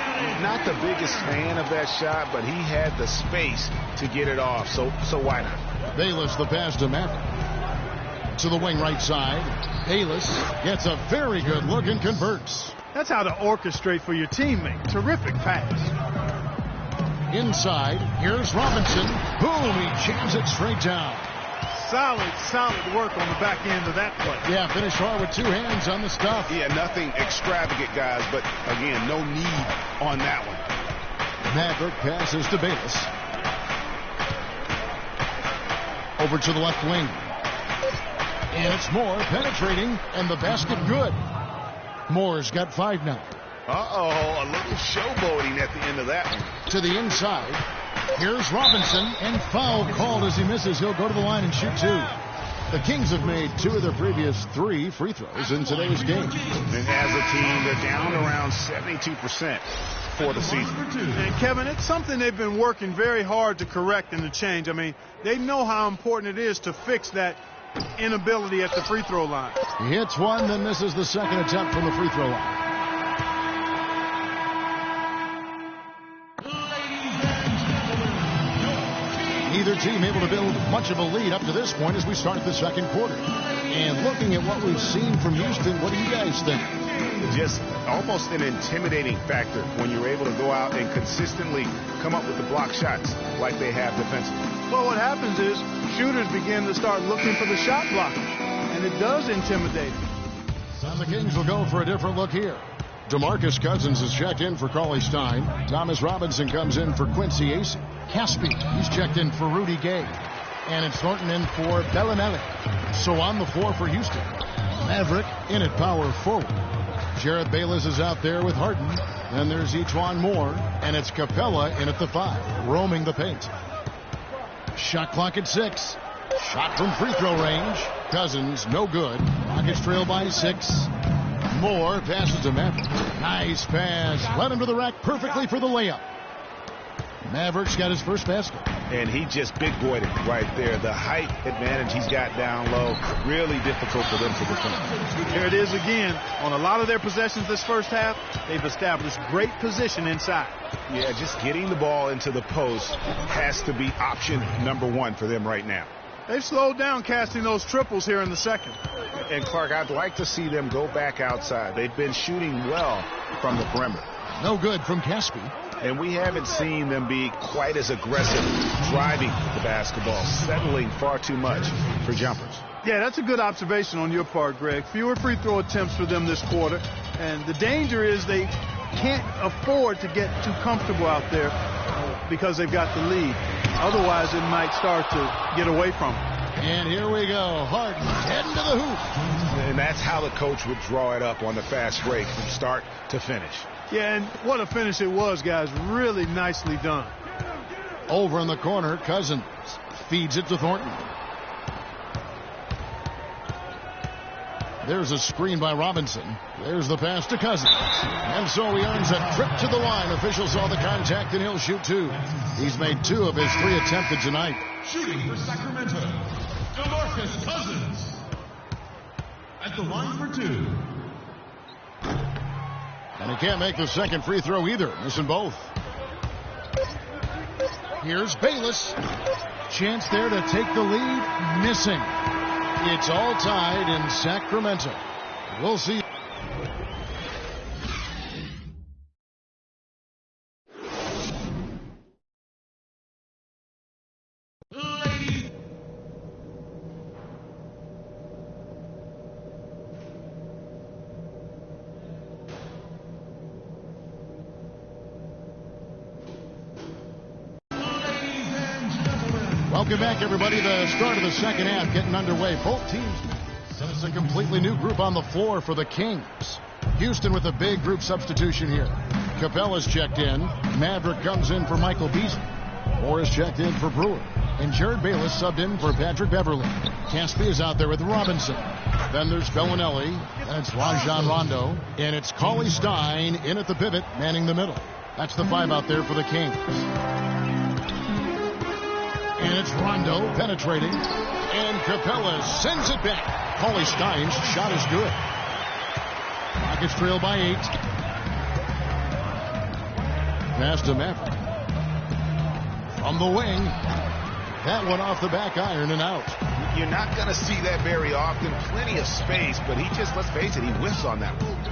Not the biggest fan of that shot, but he had the space to get it off, so why not? Bayless the pass to Maverick. To the wing right side. Bayless gets a very good look and converts. That's how to orchestrate for your teammate. Terrific pass. Inside, here's Robinson. Boom, he jams it straight down. Solid work on the back end of that play. Yeah, finished hard with 2 hands on the stuff. Yeah, nothing extravagant, guys, but again, no need on that one. Maverick passes to Bayless. Over to the left wing. And it's Moore penetrating, and the basket good. Moore's got 5 now. Uh-oh, a little showboating at the end of that one. To the inside. Here's Robinson, and foul called as he misses. He'll go to the line and shoot 2. The Kings have made 2 of their previous 3 free throws in today's game. And as a team, they're down around 72% for the season. And Kevin, it's something they've been working very hard to correct and to change. I mean, they know how important it is to fix that inability at the free throw line. He hits one, then misses the second attempt from the free throw line. Ladies and Neither team able to build much of a lead up to this point as we start the second quarter. And looking at what we've seen from Houston, what do you guys think? Just almost an intimidating factor when you're able to go out and consistently come up with the block shots like they have defensively. Well, what happens is shooters begin to start looking for the shot blocker, and it does intimidate them. And the Kings will go for a different look here. DeMarcus Cousins is checked in for Cauley Stein. Thomas Robinson comes in for Quincy Acey. Caspi, he's checked in for Rudy Gay. And it's Thornton in for Bellinelli. So on the floor for Houston. Maverick in at power forward. Jared Bayless is out there with Harden. Then there's Etuan Moore. And it's Capella in at the 5, roaming the paint. Shot clock at 6. Shot from free throw range. Cousins, no good. Rockets trail by 6. Moore passes to Maverick. Nice pass. Led him to the rack perfectly for the layup. Maverick's got his first basket. And he just big-boyed it right there. The height advantage he's got down low, really difficult for them to defend. There it is again. On a lot of their possessions this first half, they've established great position inside. Yeah, just getting the ball into the post has to be option number 1 for them right now. They've slowed down casting those triples here in the second. And, Clark, I'd like to see them go back outside. They've been shooting well from the perimeter. No good from Caspi. And we haven't seen them be quite as aggressive driving the basketball, settling far too much for jumpers. Yeah, that's a good observation on your part, Greg. Fewer free throw attempts for them this quarter. And the danger is they can't afford to get too comfortable out there because they've got the lead. Otherwise, it might start to get away from them. And here we go. Harden heading to the hoop. And that's how the coach would draw it up on the fast break from start to finish. Yeah, and what a finish it was, guys. Really nicely done. Over in the corner, Cousins feeds it to Thornton. There's a screen by Robinson. There's the pass to Cousins. And so he earns a trip to the line. Officials saw the contact, and he'll shoot 2. He's made 2 of his 3 attempted tonight. Shooting for Sacramento, DeMarcus Cousins. At the line for 2. And he can't make the second free throw either, missing both. Here's Bayless. Chance there to take the lead, missing. It's all tied in Sacramento. We'll see. Welcome back, everybody. The start of the second half getting underway. Both teams. It's a completely new group on the floor for the Kings. Houston with a big group substitution here. Capella's checked in. Maverick comes in for Michael Beasley. Moore is checked in for Brewer. And Jared Bayless subbed in for Patrick Beverly. Caspi is out there with Robinson. Then there's Bellinelli. And it's Rajon Rondo. And it's Cauley Stein in at the pivot, manning the middle. That's the 5 out there for the Kings. And it's Rondo penetrating. And Capella sends it back. Cauley Stein's shot is good. Rockets trail by 8. Pass to Maverick. From the wing. That one off the back iron and out. You're not going to see that very often. Plenty of space, but he just, let's face it, he whiffs on that one.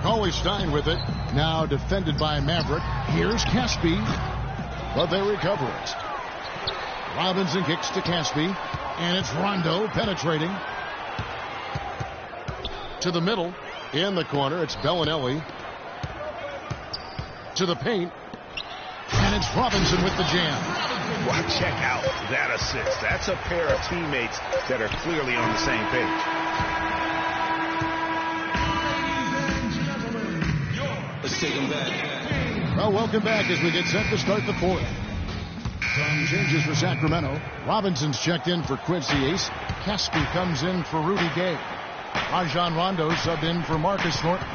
Cauley Stein with it. Now defended by Maverick. Here's Caspi. But they recover it. Robinson kicks to Caspi. And it's Rondo penetrating. To the middle. In the corner, it's Bellinelli. To the paint. And it's Robinson with the jam. Well, check out that assist. That's a pair of teammates that are clearly on the same page. Let's take them back. Well, welcome back as we get set to start the fourth. Some changes for Sacramento. Robinson's checked in for Quincy Acey. Caspi comes in for Rudy Gay. Rajon Rondo subbed in for Marcus Thornton.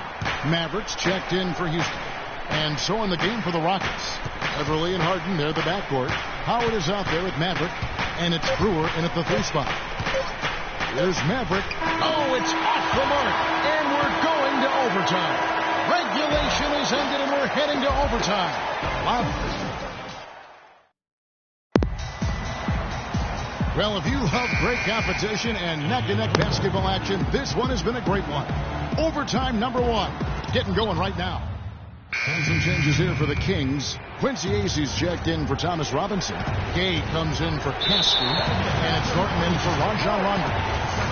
Mavericks checked in for Houston. And so in the game for the Rockets. Beverly and Harden, they're the backcourt. Howard is out there with Maverick. And it's Brewer in at the 3 spot. There's Maverick. Oh, it's off the mark. And we're going to overtime. Regulation is ended and we're heading to overtime. Wow. Well, if you love great competition and neck-to-neck basketball action, this one has been a great one. Overtime number 1. Getting going right now. And some changes here for the Kings. Quincy Acey's checked in for Thomas Robinson. Gay comes in for Caskey. And it's Norton in for Rajon Rondo.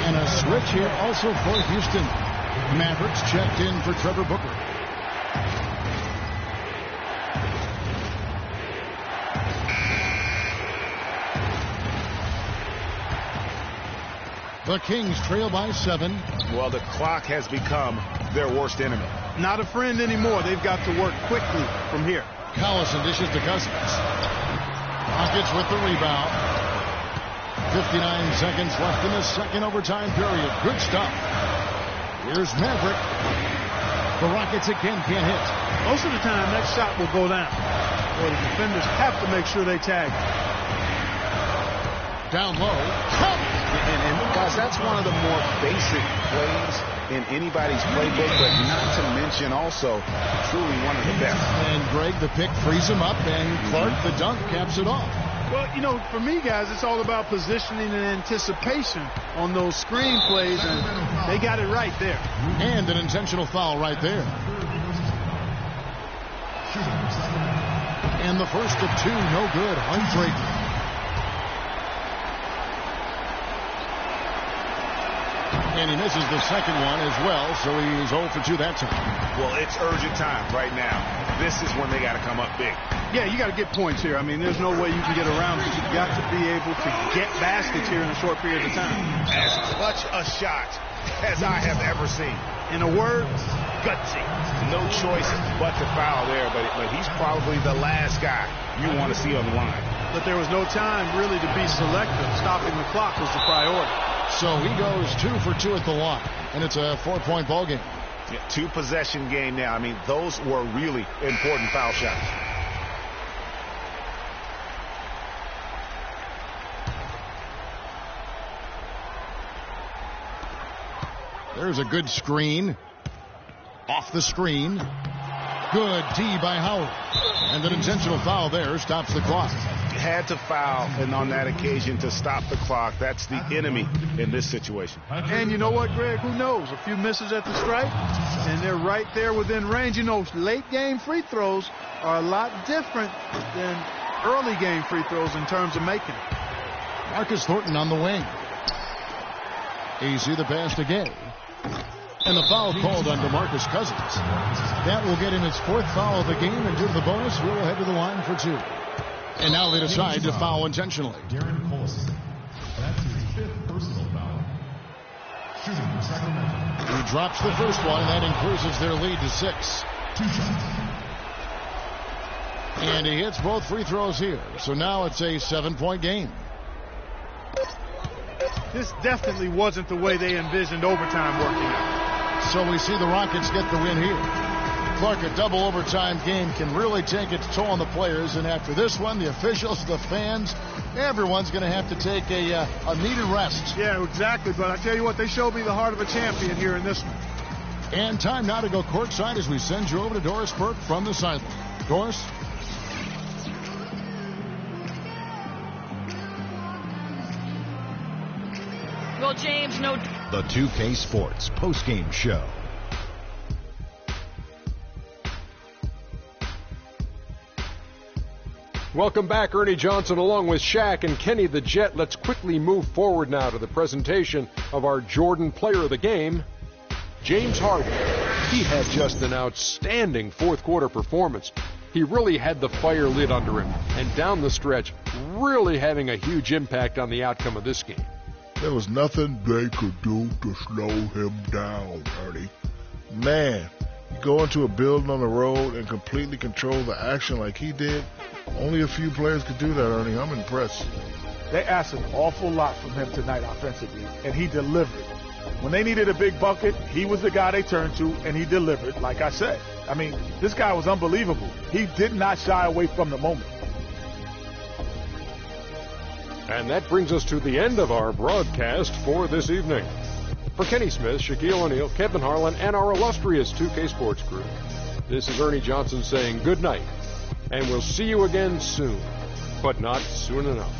And a switch here also for Houston. Mavericks checked in for Trevor Booker. The Kings trail by 7. Well, the clock has become their worst enemy. Not a friend anymore. They've got to work quickly from here. Collison dishes to Cousins. Rockets with the rebound. 59 seconds left in the second overtime period. Good stuff. Here's Maverick. The Rockets again can't hit. Most of the time, that shot will go down. Well, the defenders have to make sure they tag it. Down low. And guys, that's one of the more basic plays in anybody's playbook, but not to mention also truly one of the best. And Greg, the pick frees him up, and Clark, the dunk, caps it off. Well, you know, for me, guys, it's all about positioning and anticipation on those screen plays, and they got it right there. And an intentional foul right there. And the first of 2, no good. Undrated. And he misses the second one as well, so he's 0 for 2 that time. Well, it's urgent time right now. This is when they got to come up big. Yeah, you got to get points here. I mean, there's no way you can get around it. You've got to be able to get baskets here in a short period of time. As clutch a shot as I have ever seen. In a word, gutsy. No choice but to foul there, but he's probably the last guy you want to see on the line. But there was no time really to be selective. Stopping the clock was the priority. So he goes 2 for 2 at the line, and it's a 4-point ball game. Yeah, 2-possession game now. I mean, those were really important foul shots. There's a good screen. Off the screen. Good D by Howard. And an intentional foul there stops the clock. Had to foul, and on that occasion to stop the clock. That's the enemy in this situation. And you know what, Greg? Who knows? A few misses at the stripe, and they're right there within range. You know, late game free throws are a lot different than early game free throws in terms of making. Marcus Thornton on the wing. Easy the pass to Gay. And the foul called on DeMarcus Cousins. That will get him his 4th foul of the game, and due to the bonus, we'll head to the line for 2. And now they decide to foul intentionally. Darren Collison. That's his 5th personal foul. Shooting for Sacramento. He drops the first one, and that increases their lead to 6. 2 shots. And he hits both free throws here. So now it's a 7-point game. This definitely wasn't the way they envisioned overtime working out. So we see the Rockets get the win here. Clark, a double overtime game can really take its toll on the players, and after this one, the officials, the fans, everyone's going to have to take a needed rest. Yeah, exactly, but I tell you what, they showed me the heart of a champion here in this one. And time now to go courtside as we send you over to Doris Burke from the sideline. Doris? Well, James, no... The 2K Sports postgame show. Welcome back, Ernie Johnson, along with Shaq and Kenny the Jet. Let's quickly move forward now to the presentation of our Jordan Player of the Game, James Harden. He had just an outstanding fourth-quarter performance. He really had the fire lit under him, and down the stretch, really having a huge impact on the outcome of this game. There was nothing they could do to slow him down, Ernie. Man, you go into a building on the road and completely control the action like he did. Only a few players could do that, Ernie. I'm impressed. They asked an awful lot from him tonight offensively, and he delivered. When they needed a big bucket, he was the guy they turned to, and he delivered, like I said. I mean, this guy was unbelievable. He did not shy away from the moment. And that brings us to the end of our broadcast for this evening. For Kenny Smith, Shaquille O'Neal, Kevin Harlan, and our illustrious 2K Sports crew, this is Ernie Johnson saying good night. And we'll see you again soon, but not soon enough.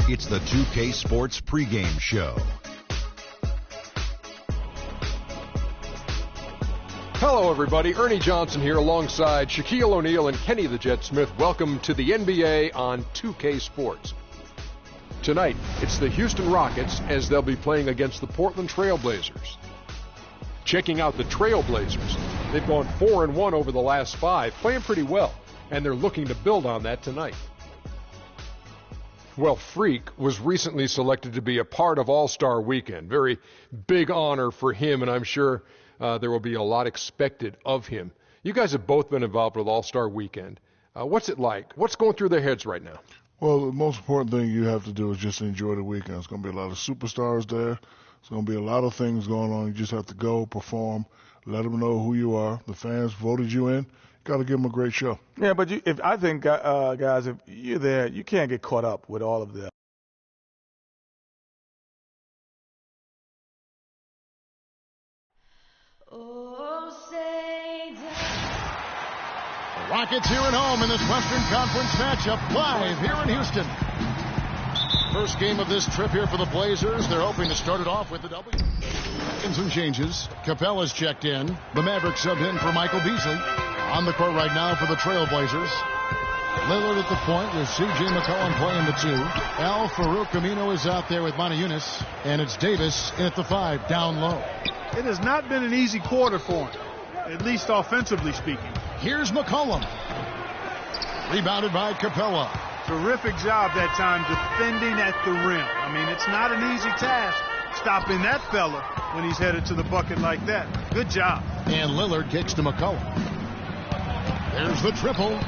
It's the 2K Sports pregame show. Hello, everybody. Ernie Johnson here alongside Shaquille O'Neal and Kenny the Jet Smith. Welcome to the NBA on 2K Sports. Tonight, it's the Houston Rockets as they'll be playing against the Portland Trail Blazers. Checking out the Trail Blazers, they've gone 4-1 over the last 5, playing pretty well, and they're looking to build on that tonight. Well, Freak was recently selected to be a part of All-Star Weekend. Very big honor for him, and I'm sure there will be a lot expected of him. You guys have both been involved with All-Star Weekend. What's it like? What's going through their heads right now? Well, the most important thing you have to do is just enjoy the weekend. It's going to be a lot of superstars there. It's going to be a lot of things going on. You just have to go, perform, let them know who you are. The fans voted you in. Got to give them a great show. Yeah, but I think, guys, if you're there, you can't get caught up with all of that. The Rockets here at home in this Western Conference matchup, live here in Houston. First game of this trip here for the Blazers. They're hoping to start it off with the W. And some changes. Capella's checked in. The Mavericks sub in for Michael Beasley. On the court right now for the Trail Blazers. Lillard at the point with C.J. McCollum playing the 2. Al Farouk Amino is out there with Monty Eunice. And it's Davis in at the 5, down low. It has not been an easy quarter for him, at least offensively speaking. Here's McCollum. Rebounded by Capella. Terrific job that time defending at the rim. I mean, it's not an easy task stopping that fella when he's headed to the bucket like that. Good job. And Lillard kicks to McCollum. There's the triple.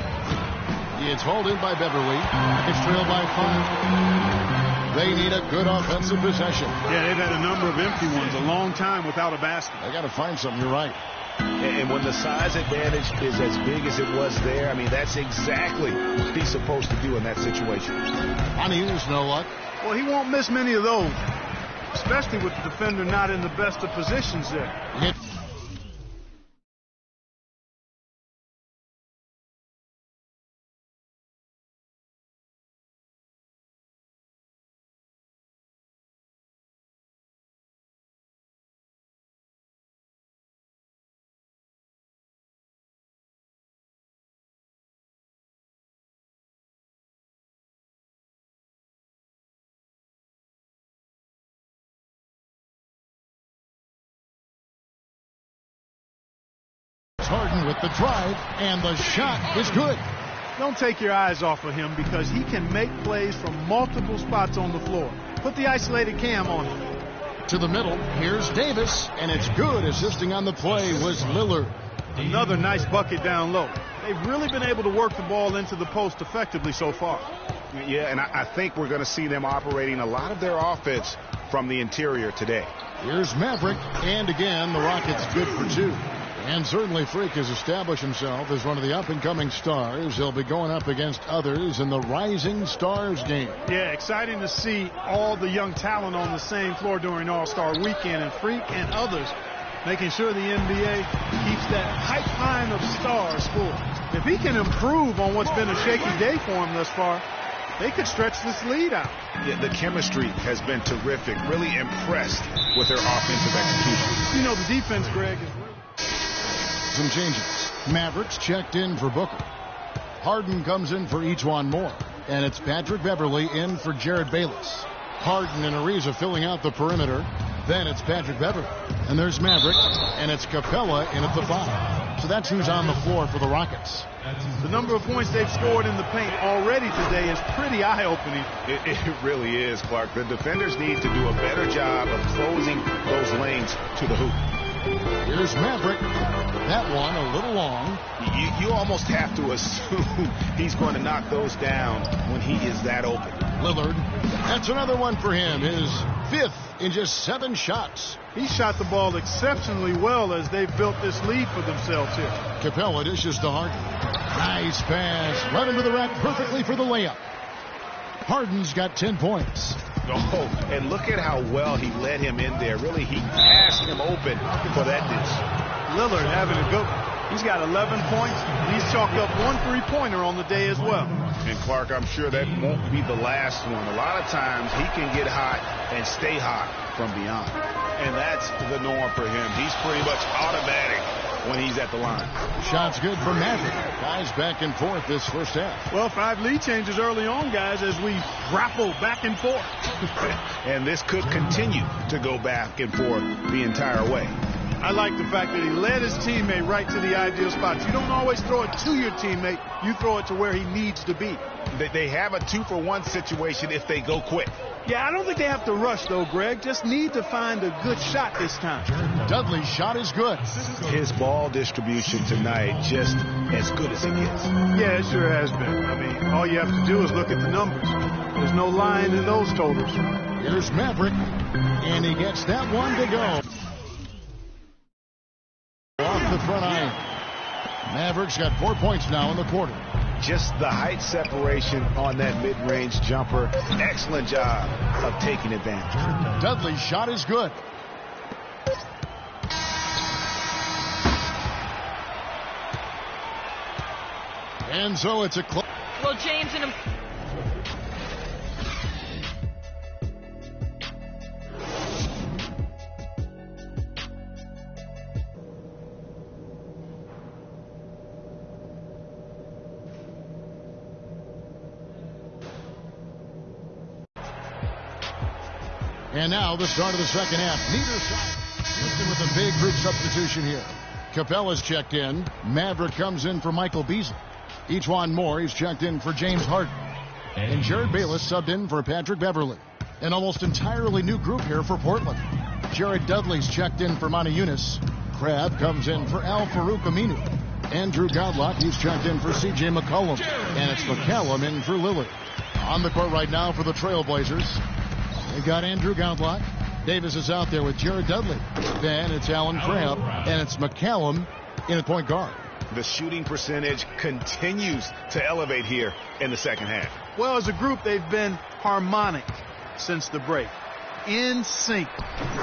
It's hauled in by Beverly. It's trailed by 5. They need a good offensive possession. Yeah, they've had a number of empty ones, a long time without a basket. They got to find something. You're right. And when the size advantage is as big as it was there, I mean, that's exactly what he's supposed to do in that situation. On Hughes, no luck. Well, he won't miss many of those, especially with the defender not in the best of positions there. Harden with the drive, and the shot is good. Don't take your eyes off of him because he can make plays from multiple spots on the floor. Put the isolated cam on him. To the middle, here's Davis, and it's good. Assisting on the play was Lillard. Another nice bucket down low. They've really been able to work the ball into the post effectively so far. Yeah, and I think we're going to see them operating a lot of their offense from the interior today. Here's Maverick, and again, the Rockets good for 2. And certainly Freak has established himself as one of the up-and-coming stars. He'll be going up against others in the Rising Stars game. Yeah, exciting to see all the young talent on the same floor during All-Star Weekend, and Freak and others making sure the NBA keeps that pipeline of stars full. If he can improve on what's been a shaky day for him thus far, they could stretch this lead out. Yeah, the chemistry has been terrific. Really impressed with their offensive execution. You know, the defense, Greg, is some changes. Mavericks checked in for Booker. Harden comes in for Ejuan Moore. And it's Patrick Beverly in for Jared Bayless. Harden and Ariza filling out the perimeter. Then it's Patrick Beverly. And there's Maverick. And it's Capella in at the 5. So that's who's on the floor for the Rockets. The number of points they've scored in the paint already today is pretty eye-opening. It really is, Clark. The defenders need to do a better job of closing those lanes to the hoop. Here's Maverick. That one a little long. You almost have to assume he's going to knock those down when he is that open. Lillard. That's another one for him. His 5th in just 7 shots. He shot the ball exceptionally well as they've built this lead for themselves here. Capella dishes to Harden. Nice pass. Right into the rack perfectly for the layup. Harden's got 10 points. Oh, and look at how well he led him in there. Really, he passed him open for that dish. Lillard having a good one. He's got 11 points, and he's chalked up 1 3-pointer on the day as well. And Clark, I'm sure that won't be the last one. A lot of times he can get hot and stay hot from beyond. And that's the norm for him. He's pretty much automatic when he's at the line. Shot's good for Maverick. Guys back and forth this first half. Well, 5 lead changes early on, guys, as we grapple back and forth. And this could continue to go back and forth the entire way. I like the fact that he led his teammate right to the ideal spots. You don't always throw it to your teammate. You throw it to where he needs to be. They have a 2-for-1 situation if they go quick. Yeah, I don't think they have to rush, though, Greg. Just need to find a good shot this time. Dudley's shot is good. His ball distribution tonight just as good as it gets. Yeah, it sure has been. I mean, all you have to do is look at the numbers. There's no lying in those totals. Here's Maverick, and he gets that one to go. Off the front iron. Maverick's got 4 points now in the quarter. Just the height separation on that mid-range jumper. Excellent job of taking advantage. Dudley's shot is good. And so it's a close. Well, James, in a And now the start of the second half. Neither side. Houston with a big group substitution here. Capella's checked in. Maverick comes in for Michael Beasley. Each Moore, he's checked in for James Harden. And Jared Bayless subbed in for Patrick Beverly. An almost entirely new group here for Portland. Jared Dudley's checked in for Monty Eunice. Crabb comes in for Al Farouk Aminu. Andrew Godlock, he's checked in for C.J. McCollum. And it's McCallum in for Lillard. On the court right now for the Trailblazers. They've got Andrew Godlock. Davis is out there with Jared Dudley. Then it's Alan Crabb. And it's McCallum in at point guard. The shooting percentage continues to elevate here in the second half. Well, as a group, they've been harmonic since the break. In sync.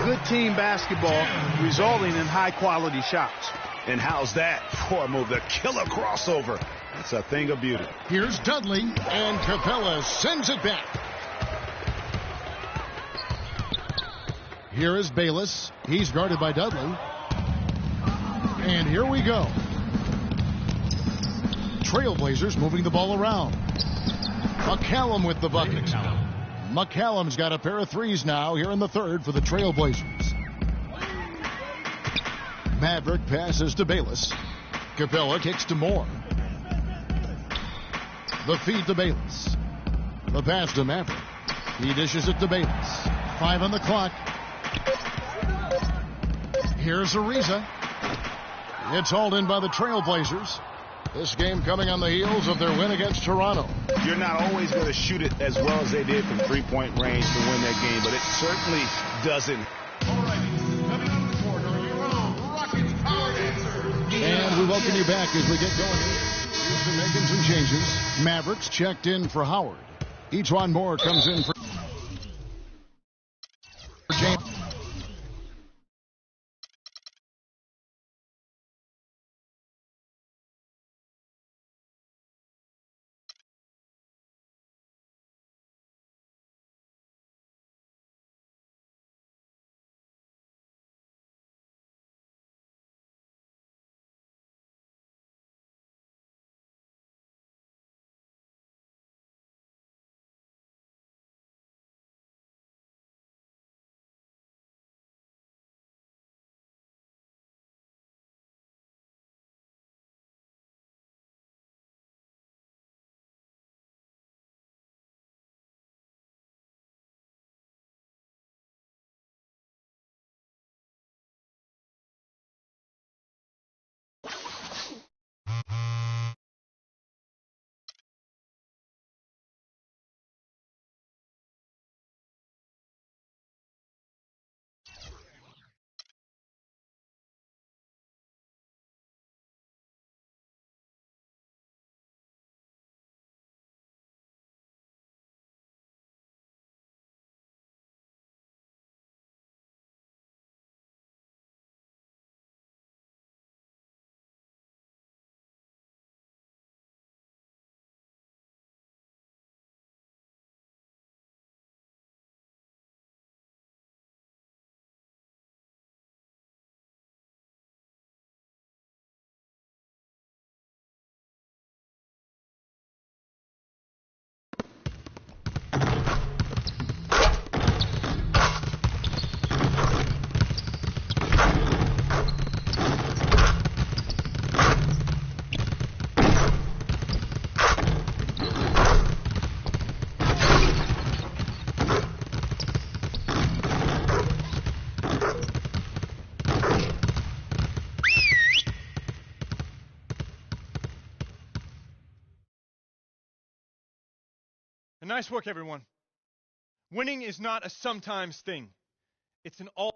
Good team basketball resulting in high-quality shots. And how's that for a move? The killer crossover. That's a thing of beauty. Here's Dudley, and Capella sends it back. Here is Bayless. He's guarded by Dudley. And here we go. Trailblazers moving the ball around. McCallum with the bucket. McCallum's got a pair of threes now here in the third for the Trailblazers. Maverick passes to Bayless. Capella kicks to Moore. The feed to Bayless. The pass to Maverick. He dishes it to Bayless. 5 on the clock. Here's Ariza. It's hauled in by the Trailblazers. This game coming on the heels of their win against Toronto. You're not always going to shoot it as well as they did from three-point range to win that game, but it certainly doesn't. And we welcome you back as we get going. Houston making some changes. Mavericks checked in for Howard. Moore comes in for James. And nice work, everyone. Winning is not a sometimes thing. It's an all...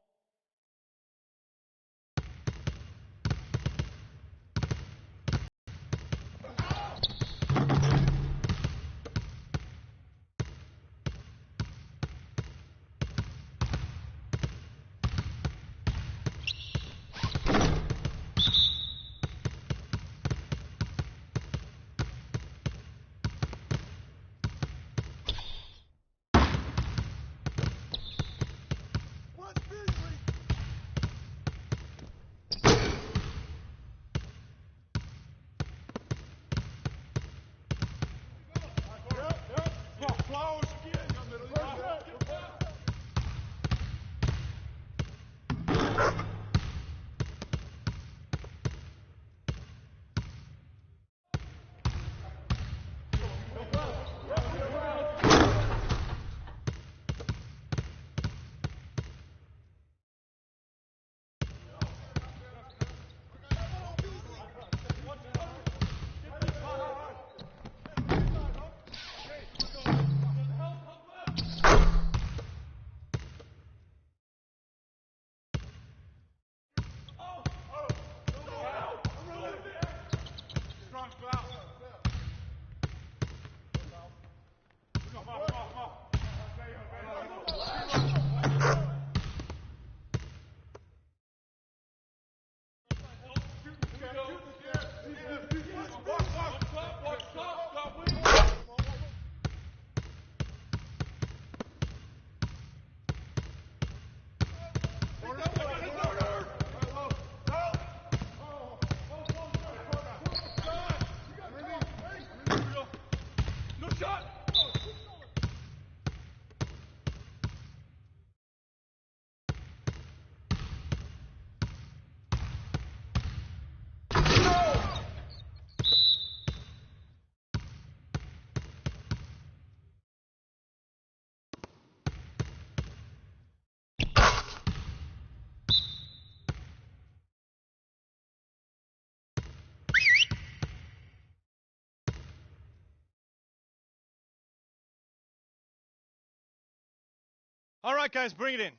All right, guys, bring it in.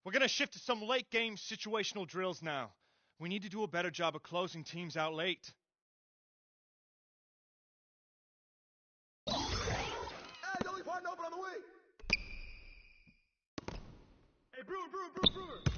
We're going to shift to some late game situational drills now. We need to do a better job of closing teams out late. Hey, don't leave partner open on the wing. Hey, Brewer. Brewer.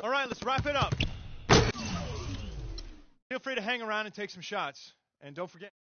All right, let's wrap it up. Feel free to hang around and take some shots. And don't forget.